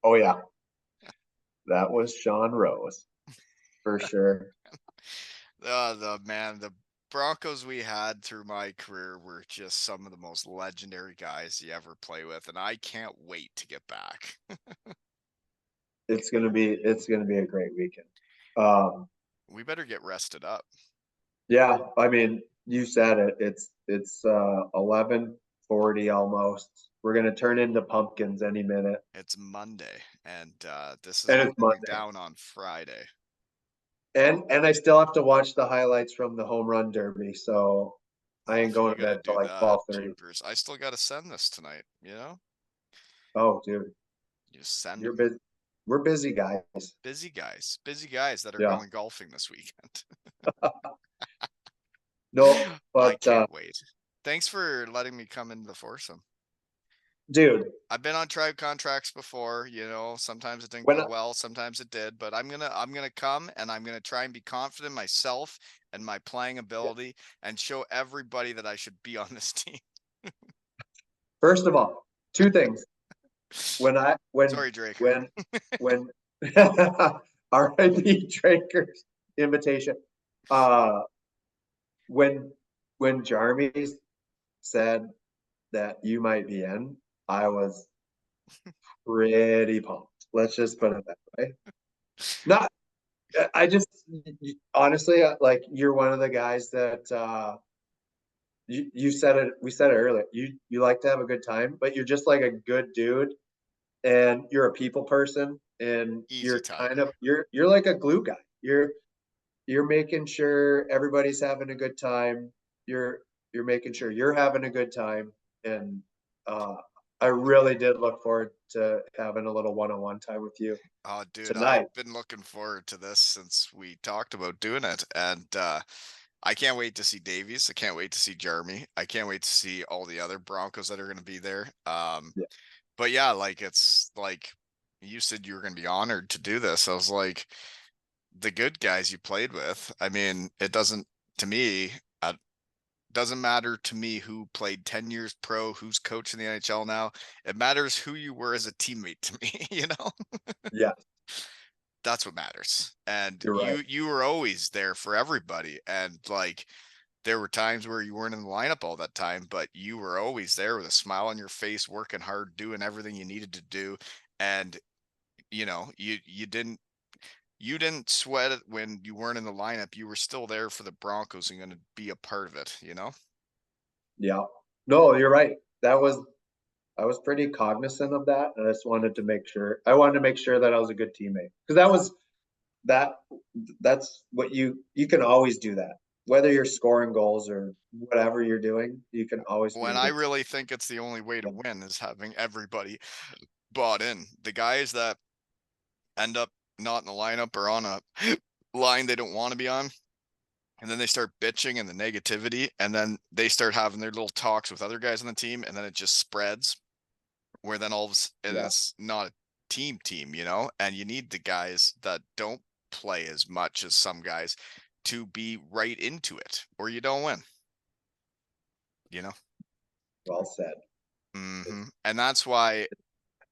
Oh yeah, that was Sean Rose for sure. The man, the Broncos we had through my career were just some of the most legendary guys you ever play with, and I can't wait to get back. It's gonna be a great weekend. Um, We better get rested up. yeah, I mean, you said it. It's 11:40 almost. We're gonna turn into pumpkins any minute, It's Monday, and this is and all it's going Monday. down on Friday. And I still have to watch the highlights from the home run derby, so I Oh, ain't if you going to gotta bed till do like that, 12:30. jeepers! I still gotta send this tonight. You know, Oh, dude, you just send you're them. busy. We're busy guys. Busy guys that are Yeah. going golfing this weekend. No, I but can't wait. Thanks for letting me come into the foursome. dude, I've been on tribe contracts before, you know, sometimes it didn't when go well, sometimes it did, but I'm gonna come and I'm gonna try and be confident in myself and my playing ability and show everybody that I should be on this team. first of all, two things. When I Sorry, Drake. when R.I.P. Draker's invitation. Uh, when Jarmy said that you might be in, I was pretty pumped. Let's just put it that way. Not, I just honestly like you're one of the guys that you said it. We said it earlier. You like to have a good time, but you're just like a good dude, and you're a people person, and Easy you're kind tiger. of you're like a glue guy. You're making sure everybody's having a good time. You're making sure you're having a good time, and uh, I really did look forward to having a little one-on-one time with you Oh, dude, tonight. I've been looking forward to this since we talked about doing it, and I can't wait to see Davies. I can't wait to see Jeremy. I can't wait to see all the other Broncos that are going to be there. Yeah, But yeah, like it's like you said you were going to be honored to do this. I was like, the good guys you played with. I mean, it doesn't to me. Doesn't matter to me who played 10 years pro, who's coaching the NHL now. It matters who you were as a teammate to me, you know? yeah, That's what matters. And you're right. you were always there for everybody. And like there were times where you weren't in the lineup all that time, but you were always there with a smile on your face, working hard, doing everything you needed to do. And you know, you didn't sweat it when you weren't in the lineup. You were still there for the Broncos and going to be a part of it, you know? Yeah, no, you're right. That was I was pretty cognizant of that, and I just wanted to make sure. I wanted to make sure that I was a good teammate because that that's what you can always do that. Whether you're scoring goals or whatever you're doing, you can always be When a I good really think it's the only way to teammate. win is having everybody bought in. The guys that end up not in the lineup or on a line they don't want to be on, and then they start bitching and the negativity, and then they start having their little talks with other guys on the team, and then it just spreads. Where then and Yeah, it's not a team, you know, and you need the guys that don't play as much as some guys to be right into it, or you don't win, you know. well said. And that's why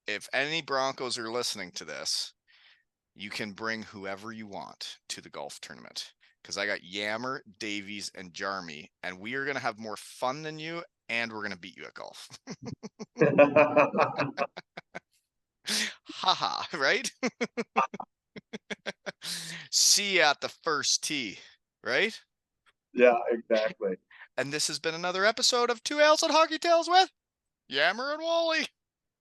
if any Broncos are listening to this, you can bring whoever you want to the golf tournament because I got Yammer, Davies, and Jarmy, and we are going to have more fun than you, and we're going to beat you at golf. Haha, right? See you at the first tee, right? Yeah, exactly. And this has been another episode of Two Ales and Hockey Tales with Yammer and Wally.